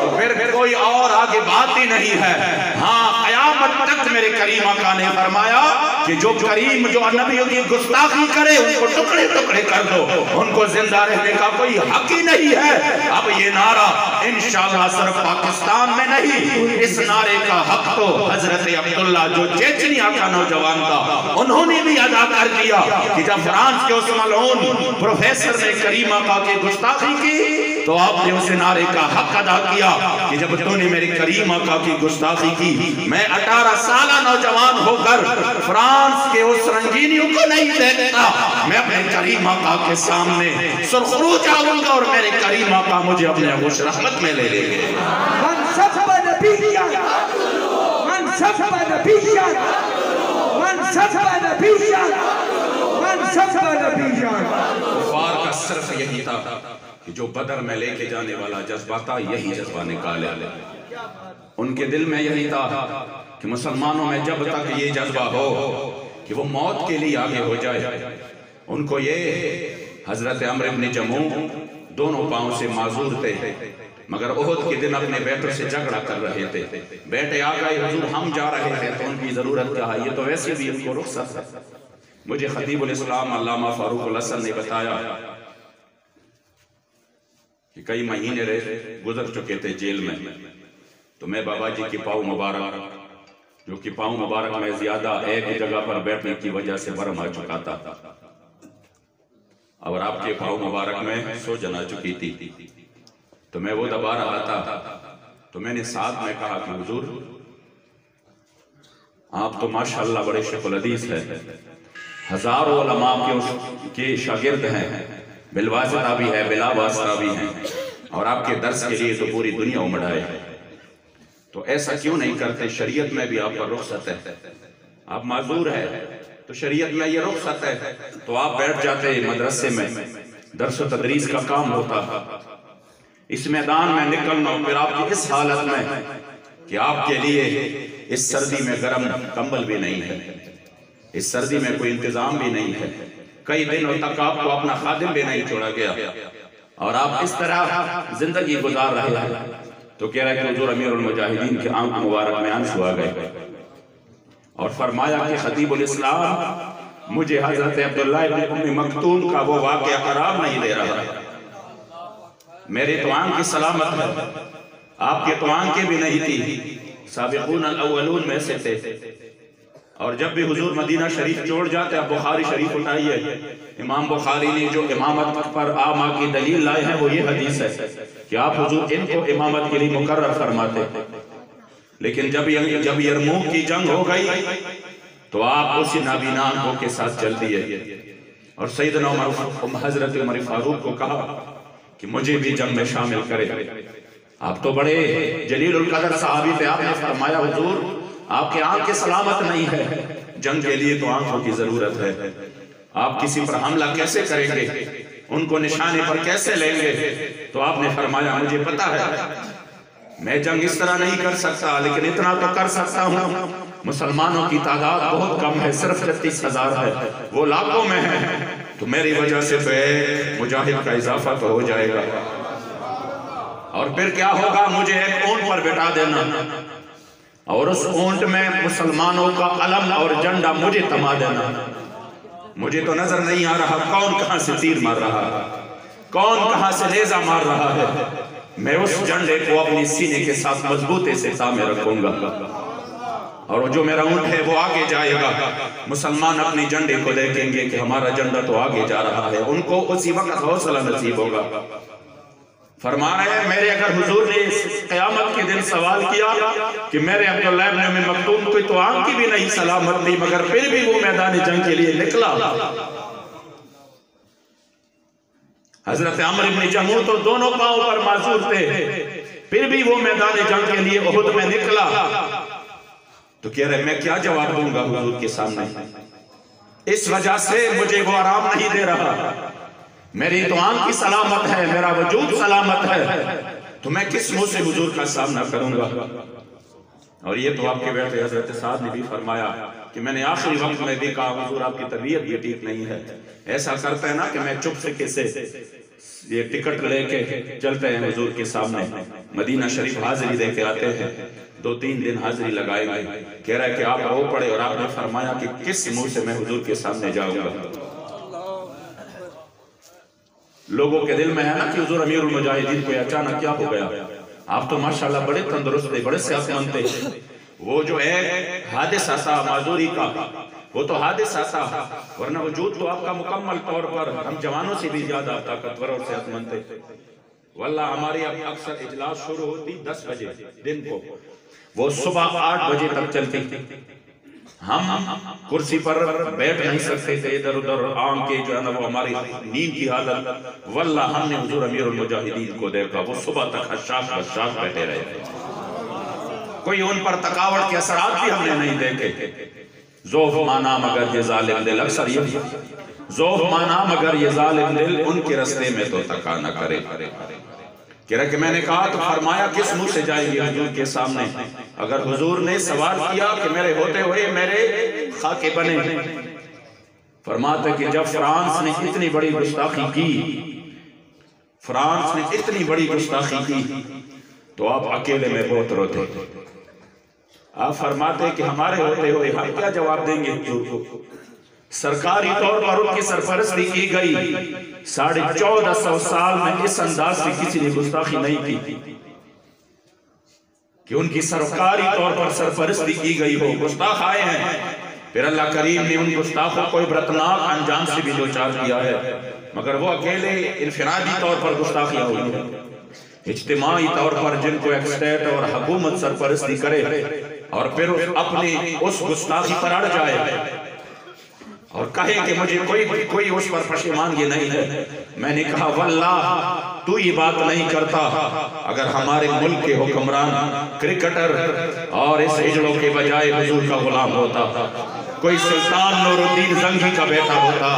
تو پھر کوئی اور آگے بات ہی نہیں ہے۔ ہاں قیامت تک میرے کریم آقا نے فرمایا کہ جو کریم جو نبیوں کی گستاخی کرے ان کو ٹکڑے ٹکڑے کر دو، ان کو زندہ رہنے کا کوئی حق ہی نہیں ہے۔ اب یہ نعرہ انشاءاللہ صرف پاکستان میں نہیں، اس نعرے کا حق تو حضرت عبداللہ جو چیچنیا کا نوجوان تھا انہوں نے بھی ادا کر دیا کہ جب فرانس کے اس ملعون پروفیسر نے کریم آقا کی گستاخی کی تو آپ نے اس نعرے کا حق ادا کیا کہ جب تو نے میری کریم آقا کی گستاخی کی، میں 18 سالہ نوجوان ہو کر فرانس کے اس رنگینیوں کو نہیں دیکھتا، میں اپنے کریم آقا کے سامنے سرخروج آؤں گا اور میرے کریم آقا مجھے اپنے عرش رحمت میں لے لیں گے۔ من سب نبیاً من سب نبیاً من سب نبیاً من سب نبیاً۔ کفار کا صرف یہی تھا کہ جو بدر میں لے کے جانے والا جذبہ تھا یہی جذبہ نکالے، ان کے دل میں یہی تھا کہ مسلمانوں میں جب تک یہ جذبہ ہو کہ وہ موت کے لیے آگے ہو جائے، ان کو یہ حضرت عمرو بن جموح دونوں پاؤں سے معذور تھے مگر احد کے دن اپنے بیٹوں سے جھگڑا کر رہے تھے، بیٹے آ گئے حضور ہم جا رہے تھے تو ان کی ضرورت کیا ہے، یہ تو ویسے بھی ان کو رخصت ہے۔ مجھے خطیب الاسلام علامہ فاروق الحسن نے بتایا کہ کئی مہینے گزر چکے تھے جیل میں، تو میں بابا جی کی پاؤں مبارک جو کہ پاؤں مبارک میں زیادہ ایک جگہ پر بیٹھنے کی وجہ سے برم آ چکا تھا اور آپ کے پاؤں مبارک میں سو جنا چکی تھی، تو میں وہ دبا رہا تھا تو میں نے ساتھ میں کہا کہ حضور آپ تو ماشاءاللہ بڑے شیخ الحدیث ہیں، ہزاروں علماء کے شاگرد ہیں، بالواسطہ بھی ہے بلا واسطہ بھی ہیں، اور آپ کے درس کے لیے تو پوری دنیا امڑ آئے، تو ایسا کیوں نہیں کرتے؟ شریعت میں بھی آپ پر رخصت ہے، آپ معذور ہے تو شریعت میں یہ رخصت ہے، تو آپ بیٹھ جاتے مدرسے میں، درس و تدریس کا کام ہوتا، اس میدان میں نکلنا پھر آپ کی اس حالت میں کہ آپ کے لیے اس سردی میں گرم کمبل بھی نہیں ہے، اس سردی میں کوئی انتظام بھی نہیں ہے، کئی دنوں تک آپ کو اپنا خادم بھی نہیں چھوڑا گیا اور آپ اس طرح زندگی گزار رہے ہیں، تو کہہ رہا ہے کہ حضور امیر المجاہدین کے آنکھ مبارک میں آنسو آ گئے اور فرمایا کہ خطیب الاسلام مجھے حضرت عبداللہ ابن ام مکتوم کا وہ واقعہ قرار نہیں دے رہا، میرے تو آنکھ کی سلامت ہے، آپ کے تو آنکھیں بھی نہیں تھی، سابقون الاولون میں سے تھے، اور جب بھی حضور مدینہ شریف چھوڑ جاتے آپ بخاری شریف اٹھائیے، امام بخاری نے جو امامت پر آما کی دلیل لائے ہیں وہ یہ حدیث ہے کہ آپ حضور ان کو امامت کے لیے مقرر فرماتے، لیکن جب یرموک کی جنگ ہو گئی تو آپ اسی نابینا آنکھوں کے ساتھ چل دیے اور سیدنا حضرت عمر فاروق کو کہا کہ مجھے بھی جنگ میں شامل کرے، آپ تو بڑے جلیل القدر صحابی تھے، آپ نے فرمایا حضور آپ کے آنکھ کے سلامت نہیں ہے، جنگ کے لیے تو آنکھوں کی ضرورت ہے، آپ کسی پر حملہ کیسے کریں گے، ان کو نشانے پر کیسے لیں گے؟ تو آپ نے فرمایا مجھے پتا ہے میں جنگ اس طرح نہیں کر سکتا، لیکن اتنا تو کر سکتا ہوں، مسلمانوں کی تعداد بہت کم ہے، صرف 36,000 ہے، وہ لاکھوں میں ہے، تو میری وجہ سے تو ایک مجاہد کا اضافہ تو ہو جائے گا، اور پھر کیا ہوگا؟ مجھے ایک اونٹ پر بٹھا دینا اور اس اونٹ میں مسلمانوں کا علم اور جھنڈا مجھے تما دینا، مجھے تو نظر نہیں آ رہا کون کہاں سے تیر مار رہا ہے، کون کہاں سے نیزہ مار رہا ہے، میں اس جھنڈے کو اپنی سینے کے ساتھ مضبوطے سے تامے رکھوں گا اور جو میرا اونٹ ہے وہ آگے جائے گا، مسلمان اپنی جھنڈے کو دیکھیں گے کہ ہمارا جھنڈا تو آگے جا رہا ہے، ان کو اسی وقت حوصلہ نصیب ہوگا۔ فرما رہے ہیں میرے اگر حضور نے قیامت کے دن سوال کیا کہ میرے عبداللہ ابن ام مکتوم کوئی تو آنکھ کی بھی نہیں سلامت نہیں مگر پھر بھی وہ میدان جنگ کے لیے نکلا، حضرت عمرو بن جموح تو دونوں پاؤں پر معذور تھے، پھر بھی وہ میدان جنگ کے لیے احد میں نکلا، تو کہہ رہے میں کیا جواب دوں گا حضور کے سامنے، اس وجہ سے مجھے وہ آرام نہیں دے رہا، میری تو آنکھ کی سلامت ہے، میرا وجود سلامت ہے، تو میں کس منہ سے حضور کا سامنا کروں گا؟ اور یہ تو آپ کے بیٹے حضرت سعد نے بھی فرمایا کہ میں نے آخری وقت میں بھی کہا حضور آپ کی طبیعت بھی ٹھیک نہیں ہے، ایسا کرتا ہے نا کہ میں چپ سے یہ ٹکٹ لے کے چلتے ہیں حضور کے سامنے، مدینہ شریف حاضری دے کے آتے ہیں، 2-3 دن حاضری لگائے گئے، کہہ رہا ہے کہ آپ رو پڑے اور آپ نے فرمایا کہ کس منہ سے میں حضور کے سامنے جاؤں گا۔ لوگوں کے دل میں ہے نا کہ حضور امیر المجاہدین کو اچانک کیا ہو گیا، آپ تو ماشاءاللہ بڑے تندرست تھے، بڑے صحت مند تھے، وہ جو ایک حادثہ تھا معذوری کا، وہ تو حادثہ تھا، ورنہ وجود تو آپ کا مکمل طور پر ہم جوانوں سے بھی زیادہ طاقتور اور صحت مند تھے۔ واللہ ہماری اب اکثر اجلاس شروع ہوتی 10 بجے دن کو، وہ صبح 8 بجے تک چلتی، ہم کرسی پر بیٹھ نہیں سکتے تھے، ادھر ادھر آنکھیں جو ہے نا وہ ہماری نیند کی حالت، واللہ ہم نے حضور امیر المجاہدین کو دیکھا، وہ صبح تک حشاش بیٹھے رہے، کوئی ان پر تکاوٹ کے اثرات بھی ہم نے نہیں دیکھے۔ ذوف مانا مگر یہ ظالم دل، اکثر یہ ذوف مانا مگر یہ ظالم دل، ان کے رستے میں تو تکا نہ کرے۔ کہہ رہا کہ میں نے کہا تو فرمایا کس منہ سے جائیں گے حضور کے سامنے؟ اگر حضور نے سوال کیا کہ میرے ہوتے ہوئے میرے خاکے بنے، فرماتے کہ جب فرانس نے اتنی بڑی گستاخی کی، فرانس نے اتنی بڑی گستاخی کی تو آپ اکیلے میں بہت روتے، آپ فرماتے کہ ہمارے ہوتے ہوئے ہم کیا جواب دیں گے حضور کو؟ سرکاری طور پر ان کی سرپرستی کی گئی، 1450 سال میں اس انداز سے کسی نے گستاخی نہیں کی کہ ان کی سرکاری طور پر سرپرستی کی گئی ہو، گستاخ آئے ہیں، پھر اللہ کریم نے ان گستاخوں کو عبرتناک انجام سے بھی دوچار کیا ہے، مگر وہ اکیلے انفرادی طور پر گستاخیاں ہوئی ہیں، اجتماعی طور پر جن کو ایک اسٹیٹ اور حکومت سرپرستی کرے اور پھر اپنی اس گستاخی پر اڑ جائے اور کہے کہ مجھے کوئی اس پر پشیمانگی نہیں ہے، میں نے کہا واللہ تو یہ بات نہیں کرتا اگر ہمارے ملک کے حکمران کرکٹر اور اس ہجڑوں کے بجائے حضور کا غلام ہوتا، کوئی سلطان نور الدین زنگی کا بیٹا ہوتا۔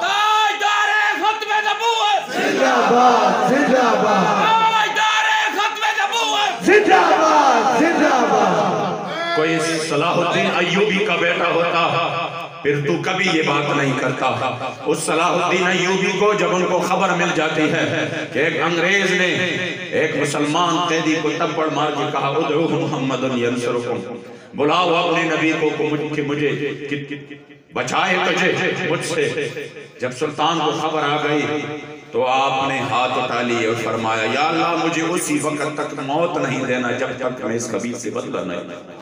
تاجدار ختم نبوت، زندہ باد زندہ باد، تاجدار ختم نبوت، زندہ باد زندہ باد، کوئی صلاح الدین ایوبی کا بیٹا ہوتا، پھر تو کبھی یہ بات نہیں کرتا۔ اس صلاح الدین ایوبی کو جب ان کو خبر مل جاتی ہے کہ ایک انگریز نے ایک مسلمان قیدی کو تپڑ مار کے کہا ادعوہ محمد ینصرکم، بلاؤ اپنے نبی کو کہ مجھے بچائے تجھے مجھ سے، جب سلطان کو خبر آ گئی تو آپ نے ہاتھ اٹھا لیے اور فرمایا یا اللہ مجھے اسی وقت تک موت نہیں دینا جب تک میں اس خبیث سے بدلہ نہیں،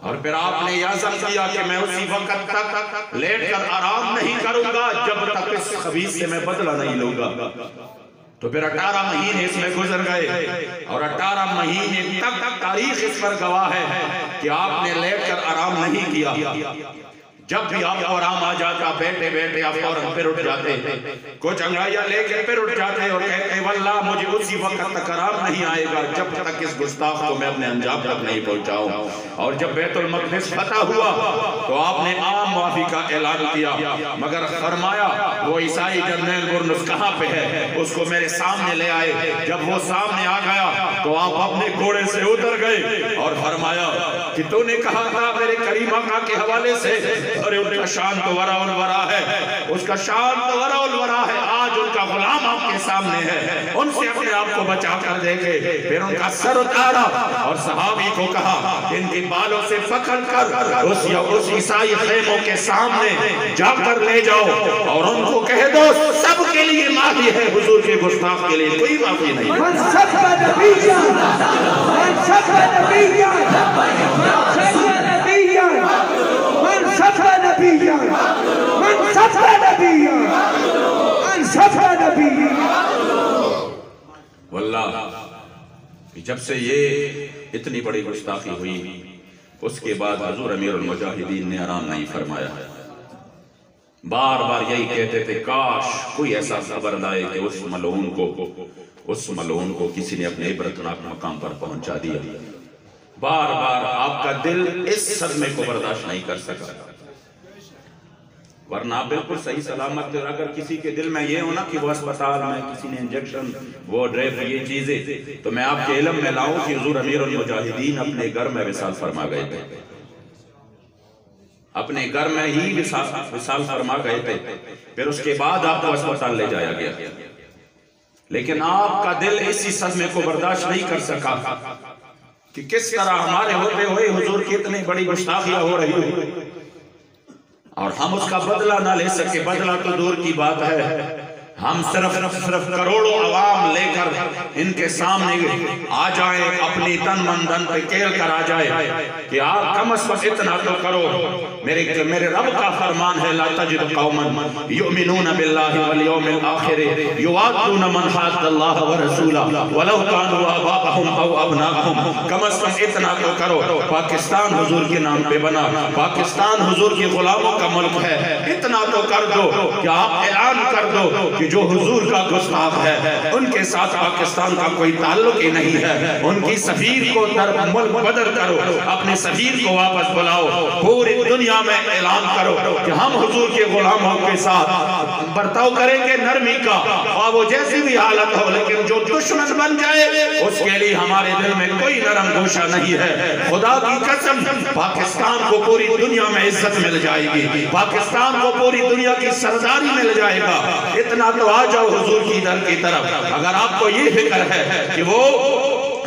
اور پھر آپ نے یہ عزم کیا کہ میں اسی وقت تک لیٹ کر آرام نہیں کروں گا جب تک اس خبیث سے میں بدلہ نہیں لوں گا۔ تو پھر 18 مہینے اس میں گزر گئے اور 18 مہینے تک تاریخ اس پر گواہ ہے کہ آپ نے لیٹ کر آرام نہیں کیا، جب بھی آپ کو آرام آ جاتا بیٹھے بیٹھے آپ فوراً پھر اٹھ جاتے، کچھ انگڑائیاں لے کے پھر اٹھ جاتے اور کہتے واللہ مجھے اسی وقت تک آرام نہیں آئے گا جب تک اس گستاخ کو میں اپنے انجام تک نہیں پہنچاؤں۔ اور جب بیت المقدس فتح ہوا تو آپ نے عام معافی کا اعلان کیا، مگر فرمایا وہ عیسائی جرنیل برنس کہاں پہ ہے، اس کو میرے سامنے لے آئے۔ جب وہ سامنے آ گیا تو آپ اپنے گھوڑے سے اتر گئے اور فرمایا کہ تو نے کہا تھا میرے کریم آقا کے حوالے سے، ارے ان کا شان تو ورا الورا ہے، اس کا شان تو ورا الورا ہے، آج ان کا غلام آپ کے سامنے ہے، ان سے اپنے آپ کو بچا کر دیکھے۔ پھر ان کا سر اتارا اور صحابی کو کہا ان کے بالوں سے پکڑ کر اس عیسائی خیموں کے سامنے جا کر لے جاؤ اور ان کو کہہ دو سب کے لیے معافی ہے، حضور کے گستاخ کے لیے کوئی معافی نہیں۔ من سب نبیاں، من سب نبیاں، من سب نبیاں، من سب نبیاں، من سب نبیاں، من سب نبیاں۔ واللہ جب سے یہ اتنی بڑی گستاخی ہوئی اس کے بعد حضور امیر المجاہدین نے آرام نہیں فرمایا، بار بار یہی کہتے تھے کاش کوئی ایسا خبر لائے کہ اس ملعون کو کسی نے اپنے عبرتناک مقام پر پہنچا دیا۔ بار بار آپ کا دل اس صدمے کو برداشت نہیں کر سکا، ورنہ بالکل صحیح سلامت اگر کسی کے دل میں یہ ہونا کہ وہ اسپتال میں کسی نے انجیکشن وہ ڈریپ یہ چیزیں، تو میں آپ کے علم میں لاؤں کہ حضور امیر المجاہدین اپنے گھر میں وصال فرما گئے تھے۔ اپنے گھر میں ہی وصال فرما گئے تھے، پھر اس کے بعد آپ کو اسپتال لے جایا گیا، لیکن آپ کا دل اسی صدمے کو برداشت نہیں کر سکا کہ کس طرح ہمارے ہوتے ہوئے حضور کی اتنی بڑی گستاخیاں ہو رہی ہوئی اور ہم اس کا بدلہ نہ لے سکے۔ بدلہ تو دور کی بات ہے، ہم صرف کروڑوں عوام لے کر ان کے سامنے آ جائیں، اپنی تن من دن پہ کھیل کر آ جائیں کہ آپ کم از کم اتنا تو کرو۔ میرے رب کا فرمان ہے لا تجد قوما یؤمنون باللہ والیوم الآخر یوادون من حاد اللہ ورسولہ ولو کانوا آباءہم او ابناءہم۔ کم از کم اتنا تو کرو۔ پاکستان حضور کے نام پہ بنا، پاکستان حضور کی غلاموں کا ملک ہے، اتنا تو کر دو کہ آپ اعلان کر دو کہ جو حضور کا گستاخ ہے ان کے ساتھ پاکستان کا کوئی تعلق ہی نہیں ہے، ان کی سفیر کو در ملک بدر کرو، اپنے سفیر کو واپس بلاؤ، پوری دنیا میں اعلان کرو کہ ہم حضور کے غلاموں کے ساتھ برتاؤ کریں گے نرمی کا، اور وہ جیسی بھی حالت ہو، لیکن جو دشمن بن جائے اس کے لیے ہمارے دل میں کوئی نرم گوشہ نہیں ہے۔ خدا کی قسم پاکستان کو پوری دنیا میں عزت مل جائے گی، پاکستان کو پوری دنیا کی سرداری مل جائے گا۔ اتنا تو آ جاؤ حضور کی در کی طرف۔ اگر آپ کو یہ فکر ہے کہ وہ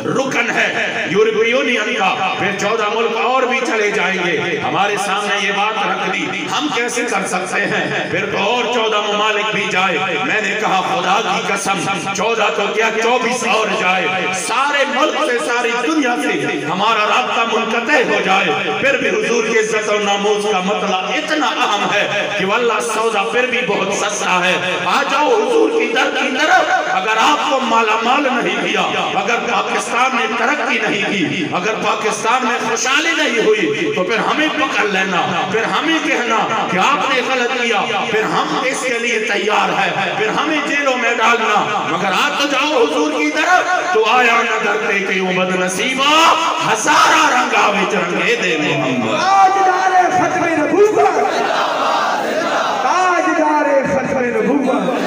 رکن ہے یورپی یونین کا، پھر 14 ملک اور بھی چلے جائیں گے، ہمارے سامنے یہ بات رکھ دی، ہم کیسے کر سکتے ہیں؟ پھر تو اور 14 ممالک بھی جائے۔ میں نے کہا خدا کی قسم 14 تو کیا 24 اور جائے، سارے ملک سے ساری دنیا سے ہمارا رابطہ منقطع ہو جائے، پھر بھی حضور کی عزت و ناموس کا مطلع اتنا اہم ہے کہ واللہ سودا پھر بھی بہت سستا ہے۔ آ جاؤ حضور کی در کی طرف۔ اگر آپ کو مالا مال نہیں کیا، اگر پاکستان نے ترقی نہیں کی، اگر پاکستان میں خوشحالی نہیں ہوئی، تو پھر ہمیں پکڑ لینا، پھر ہمیں کہنا کہ آپ نے غلط کیا، پھر ہم اس کے لیے تیار ہیں، پھر ہمیں جیلوں میں ڈالنا۔ مگر آ تو جاؤ حضور کی طرف، تو آیا نہ ڈرتے کہ یوں بد نصیبہ ہزارہ رنگا وچ رنگے دے محمد۔ تاجدار ختم نبوت، تاجدار ختم نبوت۔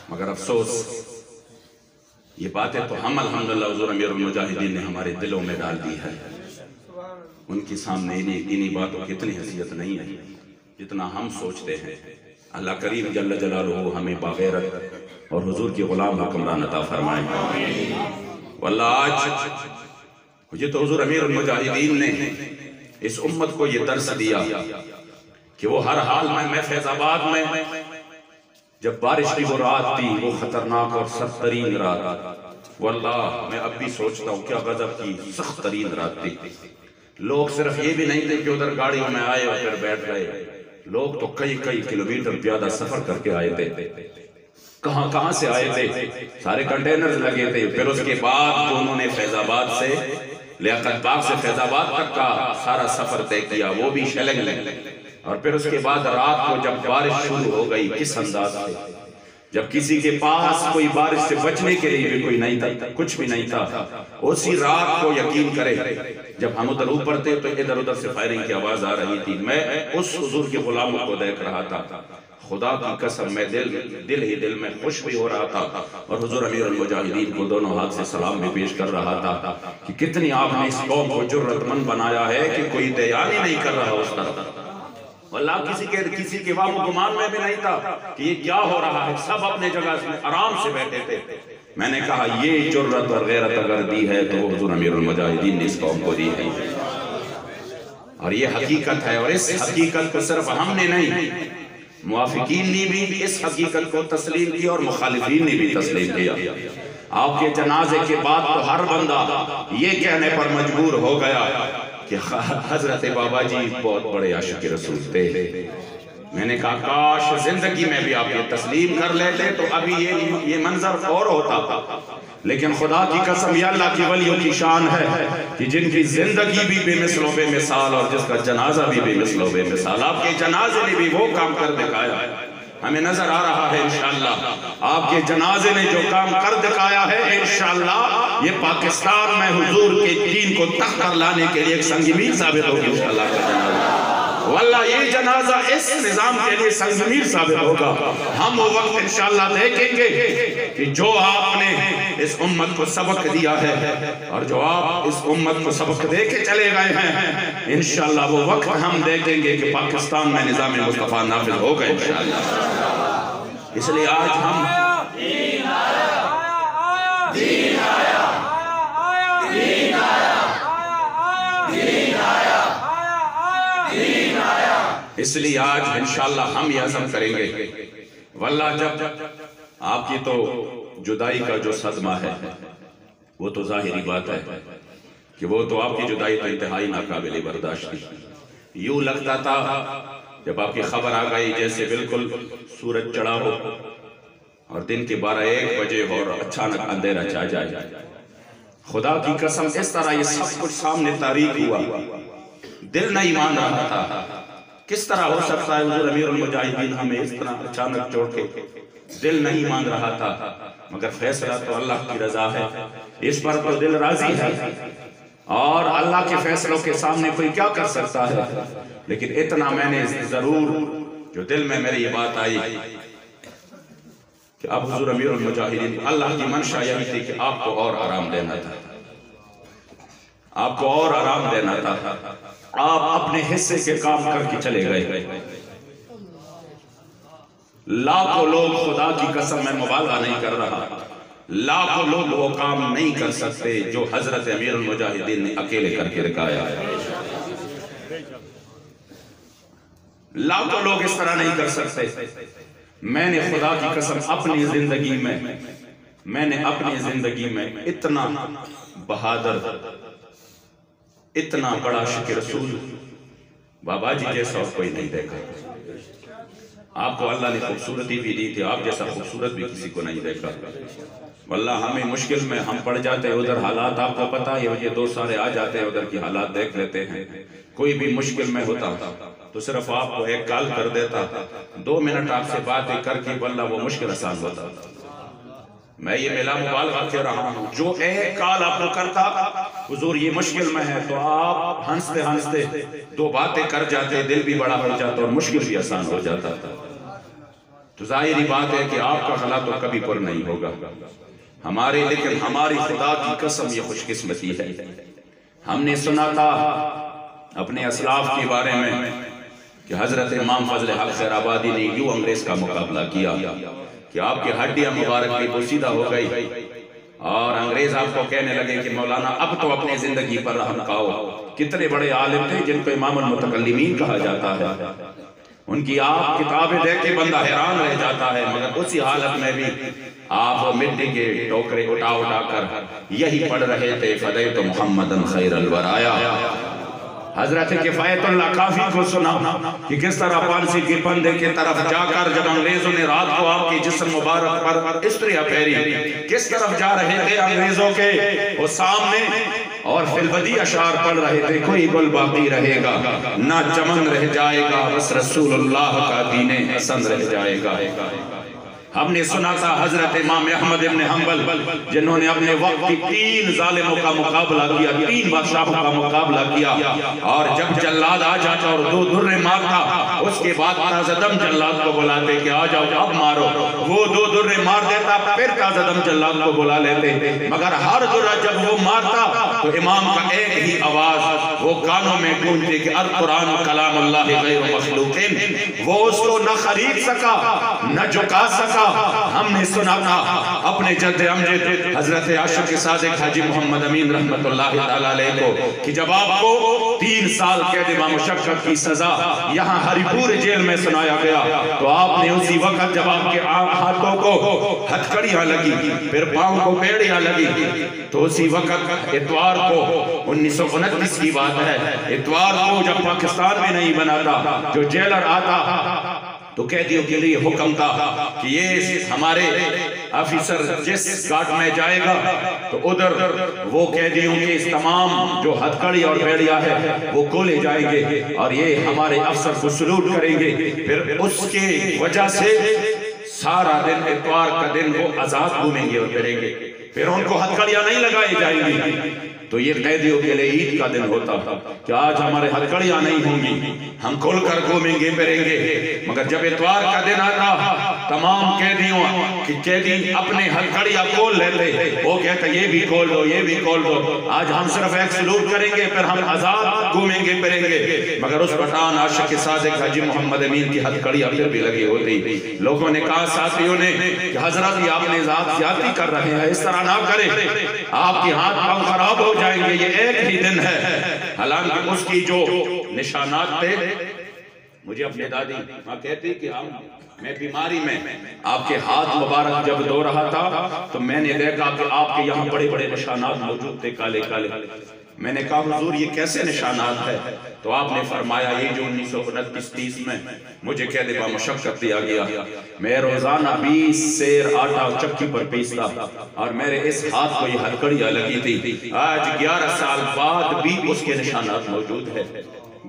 مگر افسوس یہ باتیں تو ہم الحمدللہ حضور امیر المجاہدین نے ہمارے دلوں میں ڈال دی ہے، ان کی سامنے انہی باتوں کی اتنی حیثیت نہیں ہے جتنا ہم سوچتے ہیں۔ اللہ کریم جل جلالہ ہمیں باغیرت اور حضور کی غلام حکمران عطا فرمائے۔ واللہ آج یہ تو حضور امیر المجاہدین نے اس امت کو یہ درس دیا کہ وہ ہر حال میں فیض آباد میں جب بارش کی وہ رات تھی، وہ خطرناک اور سخت ترین رات، واللہ میں اب بھی سوچتا ہوں کیا غضب کی سخت ترین رات تھی۔ لوگ صرف یہ بھی نہیں تھے کہ ادھر گاڑیوں میں آئے اور پھر بیٹھ گئے، لوگ تو کئی کلومیٹر پیادہ سفر کر کے آئے تھے۔ کہاں سے آئے تھے؟ سارے کنٹینرز لگے تھے۔ پھر اس کے بعد جو انہوں نے فیض آباد سے لیاقت باغ سے فیض آباد تک کا سارا سفر طے کیا، وہ بھی شیلنگ لیں، اور پھر اس کے بعد رات کو جب بارش شروع ہو گئی، کس انداز سے، جب کسی کے پاس کوئی بارش سے بچنے کے لیے بھی کوئی نہیں تھا، کچھ بھی نہیں تھا، اسی رات کو یقین کرے جب ہم ادھر اوپر تھے تو ادھر ادھر سے فائرنگ کی آواز آ رہی تھی، میں اس حضور کے غلاموں کو دیکھ رہا تھا، خدا کی قسم میں دل میں خوش بھی ہو رہا تھا، اور حضور امیر المجاہدین کو دونوں ہاتھ سے سلام بھی پیش کر رہا تھا کہ کتنی آپ نے اس قوم کو جرت مند بنایا ہے کہ کوئی دیان ہی نہیں کر رہا اس طرح۔ واللہ کسی کے وام و گمان میں بھی نہیں تھا کہ یہ کیا ہو رہا ہے، سب اپنے جگہ سے آرام سے بیٹھے تھے۔ میں نے کہا یہ جرت اور غیرت اگر دی ہے تو حضور امیر المجاہدین نے اس قوم کو دی ہے، اور یہ حقیقت ہے، اور اس حقیقت کو صرف ہم نے نہیں، موافقین نے بھی اس حقیقت کو تسلیم کیا اور مخالفین نے بھی تسلیم کیا۔ آپ کے جنازے کے بعد تو ہر بندہ یہ کہنے پر مجبور ہو گیا کہ حضرت بابا جی بہت بڑے عاشق رسول تھے۔ میں نے کہا کاش زندگی میں بھی آپ یہ تسلیم کر لیتے تو ابھی یہ منظر اور ہوتا تھا، لیکن خدا کی قسم یہ اللہ کی ولیوں کی شان ہے کہ جن کی زندگی بھی بے مثل و بے مثال اور جس کا جنازہ بھی بے مثل و بے مثال، آپ کے جنازے نے بھی وہ کام کر دکھایا ہے، ہمیں نظر آ رہا ہے انشاءاللہ آپ کے جنازے نے جو کام کر دکھایا ہے، انشاءاللہ یہ پاکستان میں حضور کے دین کو تخت پر لانے کے لیے ایک سنگ میل ثابت ہوگی انشاءاللہ کا جنازہ۔ واللہ یہ جنازہ اس نظام کے لیے سنگمیر ثابت ہوگا. ہم وہ وقت انشاءاللہ دیکھیں گے کہ جو آپ نے اس امت کو سبق دیا ہے اور جو آپ اس امت کو سبق دے کے چلے گئے ہیں، انشاءاللہ وہ وقت ہم دیکھیں گے کہ پاکستان میں نظام مصطفیٰ نافذ ہوگا انشاءاللہ. اس لیے آج ہم اس لیے آج انشاءاللہ ہم یہ عزم کریں گے. واللہ جب آپ کی تو جدائی کا جو صدمہ ہے وہ تو ظاہری بات ہے کہ وہ تو آپ کی جدائی تو انتہائی ناقابل برداشت تھی. یوں لگتا تھا جب آپ کی خبر آ گئی جیسے بالکل سورج چڑھا ہو اور دن کے 12-1 بجے ہو اور اچانک اندھیرا چھا جائے. خدا کی قسم اس طرح یہ سب کچھ سامنے تاریخ ہوا، دل نہیں مان رہا تھا. کس طرح ہو سکتا ہے حضور امیر المجاہدین ہمیں اس طرح اچانک چھوڑ کے؟ دل نہیں مان رہا تھا، مگر فیصلہ تو اللہ کی رضا ہے، اس پر تو دل راضی ہے اور اللہ کے فیصلوں کے سامنے کوئی کیا کر سکتا ہے. لیکن اتنا میں نے ضرور جو دل میں میری یہ بات آئی کہ اب حضور امیر المجاہدین اللہ کی منشا یہی تھی کہ آپ کو اور آرام دینا تھا، آپ کو اور آرام دینا تھا. آپ اپنے حصے کے کام کر کے چلے گئے. لاکھوں لوگ، خدا کی قسم میں مبالغہ نہیں کر رہا، لاکھوں لوگ وہ کام نہیں کر سکتے جو حضرت امیر المجاہدین نے اکیلے کر کے دکھایا. لاکھوں لوگ اس طرح نہیں کر سکتے. میں نے خدا کی قسم اپنی زندگی میں اتنا بہادر، اتنا بڑا شکر رسول بابا جی جیسا اور کوئی نہیں دیکھا. آپ کو اللہ نے خوبصورتی بھی دی تھی، آپ جیسا خوبصورت بھی کسی کو نہیں دیکھا. واللہ ہمیں مشکل میں ہم پڑ جاتے ہیں، ادھر حالات آپ کو پتا ہے، یہ دو سارے آ جاتے ہیں، ادھر کی حالات دیکھ لیتے ہیں. کوئی بھی مشکل میں ہوتا تو صرف آپ کو ایک کال کر دیتا، 2 منٹ آپ سے باتیں کر کے واللہ وہ مشکل آسان ہوتا. میں یہ ملا مبالغہ کہہ رہا ہوں، جو ایک کال آپ کو کرتا حضور یہ مشکل میں ہے تو آپ ہنستے ہنستے 2 باتیں کر جاتے، دل بھی بڑا ہو جاتا اور مشکل بھی آسان ہو جاتا. تو ظاہری بات ہے کہ آپ کا خلا تو کبھی پر نہیں ہوگا ہمارے، لیکن ہماری خدا کی قسم یہ خوش قسمتی ہے. ہم نے سنا تھا اپنے اسلاف کے بارے میں کہ حضرت امام فضل حق خیر آبادی نے یوں انگریز کا مقابلہ کیا کہ آپ کی ہڈیاں مبارک بھی پوشیدہ ہو گئی اور انگریز آپ کو کہنے لگے کہ مولانا اب تو اپنے زندگی پر رحم کھاؤ. کتنے بڑے عالم تھے جن کو امام المتکلمین کہا جاتا ہے، ان کی آپ کتابیں دیکھ کے بندہ حیران رہ جاتا ہے، مگر اسی حالت میں بھی آپ مٹی کے ٹوکرے اٹھا کر یہی پڑھ رہے تھے فدیت محمدن خیر الورایا. حضرت کفایت اللہ کافی کو سنا کہ کس طرح پانسی کے پندے کی طرف جا کر جب انگریزوں نے رات کو آپ کی جسم مبارک پر استریاں پھیری، کس طرف جا رہے تھے انگریزوں کے وہ سامنے اور فی الودی اشعار پڑھ رہے تھے، کوئی گل باقی رہے گا نہ چمن رہ جائے گا، بس رسول اللہ کا دین حسن رہ جائے گا. ہم نے سنا تھا حضرت امام احمد ابن حنبل جنہوں نے اپنے وقت کی 3 ظالموں کا مقابلہ کیا، 3 بادشاہوں کا مقابلہ کیا، اور جب جلاد آ جاتا اور 2 درے مارتا اس کے بعد تازہ دم جلاد کو بلاتے کہ آ جاؤ اب مارو. وہ 2 درے مار دیتا پھر تازہ دم جلاد کو بلا لیتے، مگر ہر درہ جب وہ مارتا تو امام کا ایک ہی آواز وہ کانوں میں گونجتے کہ القرآن کلام اللہ غیر مخلوق. وہ اس کو نہ خرید سکا نہ جھکا سکا. ہم نے سنا تھا اپنے جد امجد حضرت عاشق صادق حاجی محمد امین رحمت اللہ تعالیٰ علیہ کو کہ جب آپ کو 3 سال قید مشقت کی سزا یہاں ہری پور جیل میں سنایا گیا تو آپ نے اسی وقت جب آپ کے ہاتھوں کو ہتھکڑیاں لگی پھر پاؤں کو بیڑیاں لگی تو اسی وقت اتوار کو 1929 کی بات ہے، اتوار کو جب پاکستان میں نہیں بنا تھا، جو جیلر آتا تو قیدیوں کے لیے حکم تھا کہ یہ ہمارے آفیسر جس گھاٹ میں جائے گا تو ادھر وہ قیدیوں کے تمام جو ہتھکڑی اور بیڑیاں ہے وہ کھولے جائیں گے اور یہ ہمارے افسر کو سلوٹ کریں گے. پھر اس کے وجہ سے سارا دن اتوار کا دن وہ آزاد گھومیں گے اور پھریں گے. پھر ان کو ہتھکڑیاں نہیں لگائی جائیں گی. تو یہ قیدیوں کے لیے عید کا دن ہوتا کہ آج ہمارے ہتھکڑیاں نہیں ہوں گی، ہم کھل کر گھومیں گے پھریں گے۔ مگر جب اتوار کا دن آتا تمام قیدی اپنے ہتھکڑیاں کھول لیتے، وہ کہتے یہ بھی کھول دو یہ بھی کھول دو، آج ہم صرف ایک سلوٹ کریں گے پھر ہم آزاد گھومیں گے پھریں گے۔ مگر اس پٹھان عاشق صادق حاجی محمد امین کی ہتھکڑیاں پھر بھی لگی ہوتی۔ لوگوں نے کہا ساتھیوں نے کہ حضرت یہ آپ نے ذات زیادتی کر رہے ہیں، اس طرح نہ کریں، آپ کے ہاتھ پاؤں خراب ہو جائیں گے، یہ ایک ہی دن ہے۔ حالانکہ اس کی جو نشانات تھے، مجھے اپنے دادی ماں کہتی کہ میں بیماری میں آپ کے ہاتھ مبارک جب دھو رہا تھا تو میں نے دیکھا کہ آپ کے یہاں بڑے بڑے نشانات موجود تھے، کالے کالے۔ میں نے کہا حضور یہ کیسے نشانات ہے؟ تو آپ نے فرمایا یہ جو 1929 میں مجھے قید بامشقت دیا گیا، میں روزانہ 20 سیر آٹا چکی پر پیستا اور میرے اس ہاتھ کو یہ ہتھکڑیاں لگی تھی۔ آج 11 سال بعد بھی اس کے نشانات موجود ہیں۔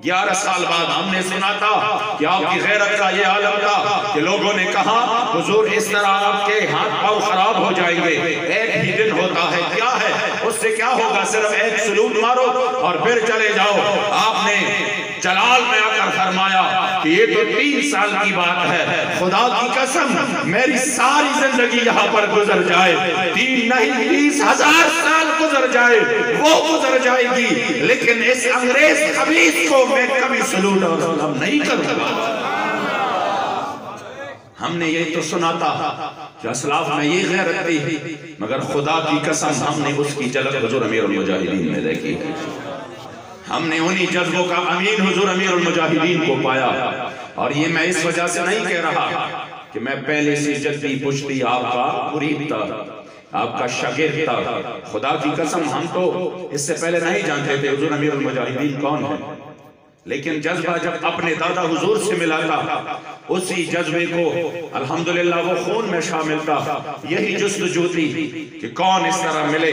11 سال بعد ہم نے سنا تھا کہ آپ کی غیرت کا یہ عالم تھا کہ لوگوں نے کہا حضور اس طرح آپ کے ہاتھ پاؤں خراب ہو جائیں گے، ایک ہی دن ہوتا ہے، کیا ہے اس سے کیا ہوگا، صرف ایک سلوٹ مارو اور پھر چلے جاؤ۔ آپ نے جلال میں آ کر فرمایا کہ یہ تو 3 سال کی بات ہے، خدا کی قسم میری ساری زندگی یہاں پر گزر جائے، 3 نہیں 30,000 سال گزر جائے، وہ گزر جائے گی، لیکن اس انگریز خبیث کو میں کبھی سلوٹ اور سلام نہیں کروں گا۔ ہم نے یہ تو سنا تھا کہ اسلاف میں یہ غیرت تھی، مگر خدا کی قسم ہم نے اس کی جھلک حضور امیر المجاہدین میں دیکھی ہے۔ ہم نے انہی جذبوں کا امین حضور امیر المجاہدین کو پایا، اور یہ میں اس وجہ سے نہیں کہہ رہا کہ میں پہلے سے جدی پشتی آپ کا مرید تھا، آپ کا شاگرد تھا۔ خدا کی قسم ہم تو اس سے پہلے نہیں جانتے تھے حضور امیر المجاہدین کون ہے، لیکن جذبہ جب اپنے دادا حضور سے ملا تھا، اسی جذبے کو الحمدللہ وہ خون میں شامل تھا۔ یہی جستجو تھی کہ کون اس طرح ملے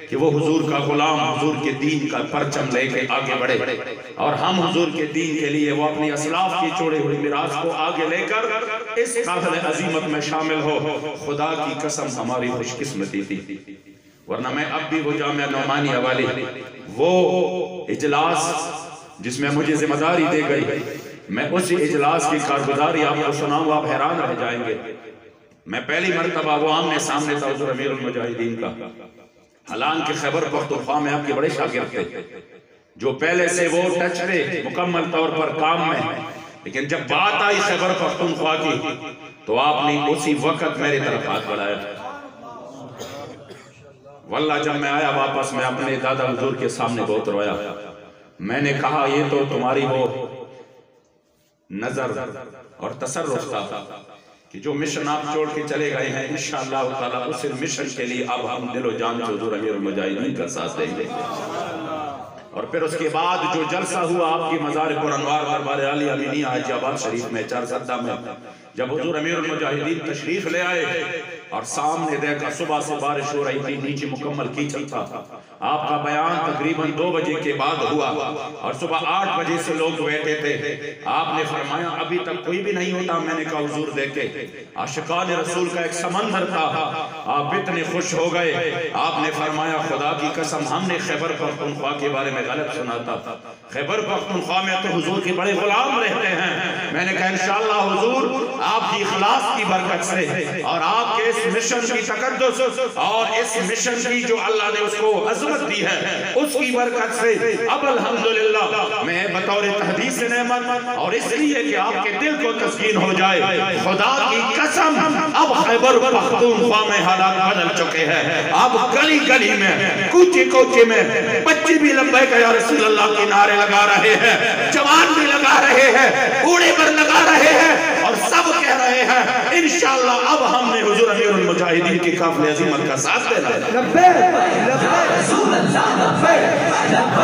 کہ وہ حضور کا غلام، حضور کے دین کا پرچم لے کے آگے بڑھے، اور ہم حضور کے دین کے لیے وہ اپنی اسلاف کی چھوڑے ہوئی میراث کو آگے لے کر اس قابل عظیمت میں شامل ہو۔ خدا کی قسم ہماری خوش قسمتی تھی، ورنہ میں اب بھی وہ جامعہ نعمانیہ والی وہ اجلاس جس میں مجھے ذمہ داری دے گئی، میں اسی اجلاس کی کارگزاری آپ کو سناؤں، آپ حیران رہ جائیں گے۔ میں پہلی مرتبہ وہ آمنے سامنے تھا حضور امیر المجاہدین کا، حالانکہ خیبر پختونخوا میں آپ کے بڑے شاگرد تھے، جو پہلے سے وہ ٹچ پہ مکمل طور پر کام میں، لیکن جب بات آئی خیبر پختونخوا کی تو آپ نے اسی وقت میرے طرف ہاتھ بڑھایا۔ واللہ جب میں آیا واپس میں اپنے دادا حضور کے سامنے بہت رویا۔ میں نے کہا یہ تو تمہاری وہ نظر اور تصرف تھا کہ جو مشن آپ چھوڑ کے چلے گئے ہیں، انشاءاللہ تعالیٰ اس مشن کے لیے اب ہم دل و جان سے حضور امیر المجاہدین کا ساتھ دیں گے۔ اور پھر اس کے بعد جو جلسہ ہوا آپ کی مزار پر انوار دربار عالی امینیہ حاجی آباد شریف میں چارسدہ میں، جب حضور امیر المجاہدین تشریف لے آئے اور سامنے دیکھا صبح سے بارش ہو رہی تھی، نیچے مکمل کیچل تھا، آپ کا بیان تقریباً 2 بجے کے بعد ہوا اور صبح 8 بجے سے لوگ بیٹھے تھے۔ آپ نے فرمایا ابھی تک کوئی بھی نہیں ہوتا۔ میں نے کہا حضور دیکھے عاشقان رسول کا ایک سمندر تھا، آپ اتنے خوش ہو گئے۔ آپ نے فرمایا خدا کی قسم ہم نے خیبر پختونخوا کے بارے میں غلط سنا تھا، خیبر پختونخوا میں تو حضور کے بڑے غلام رہتے ہیں۔ میں نے کہا انشاءاللہ حضور آپ کی اخلاص کی برکت سے اور آپ کے اس مشن کی تقدس اور اس مشن کی جو اللہ نے اس کو عظمت دی ہے اس کی برکت سے اب الحمدللہ میں بطور تحدیث نعمت اور اس لیے کہ آپ کے دل کو تسکین ہو جائے، خدا کی قسم اب خیبر پختونخوا میں حالات بدل چکے ہیں۔ اب گلی گلی میں کوچے کوچے میں بچے بھی لبیک یا رسول اللہ کے نعرے لگا رہے ہیں، جوان بھی لگا رہے ہیں، بوڑھے پر لگا رہے ہیں، اور سب کہہ رہے ہیں انشاءاللہ اب ہم نے حضور امیر المجاہدین کی قافلہ عظیمت کا ساتھ دینا ہے۔ لبیک لبیک رسول اللہ لبیک لبیک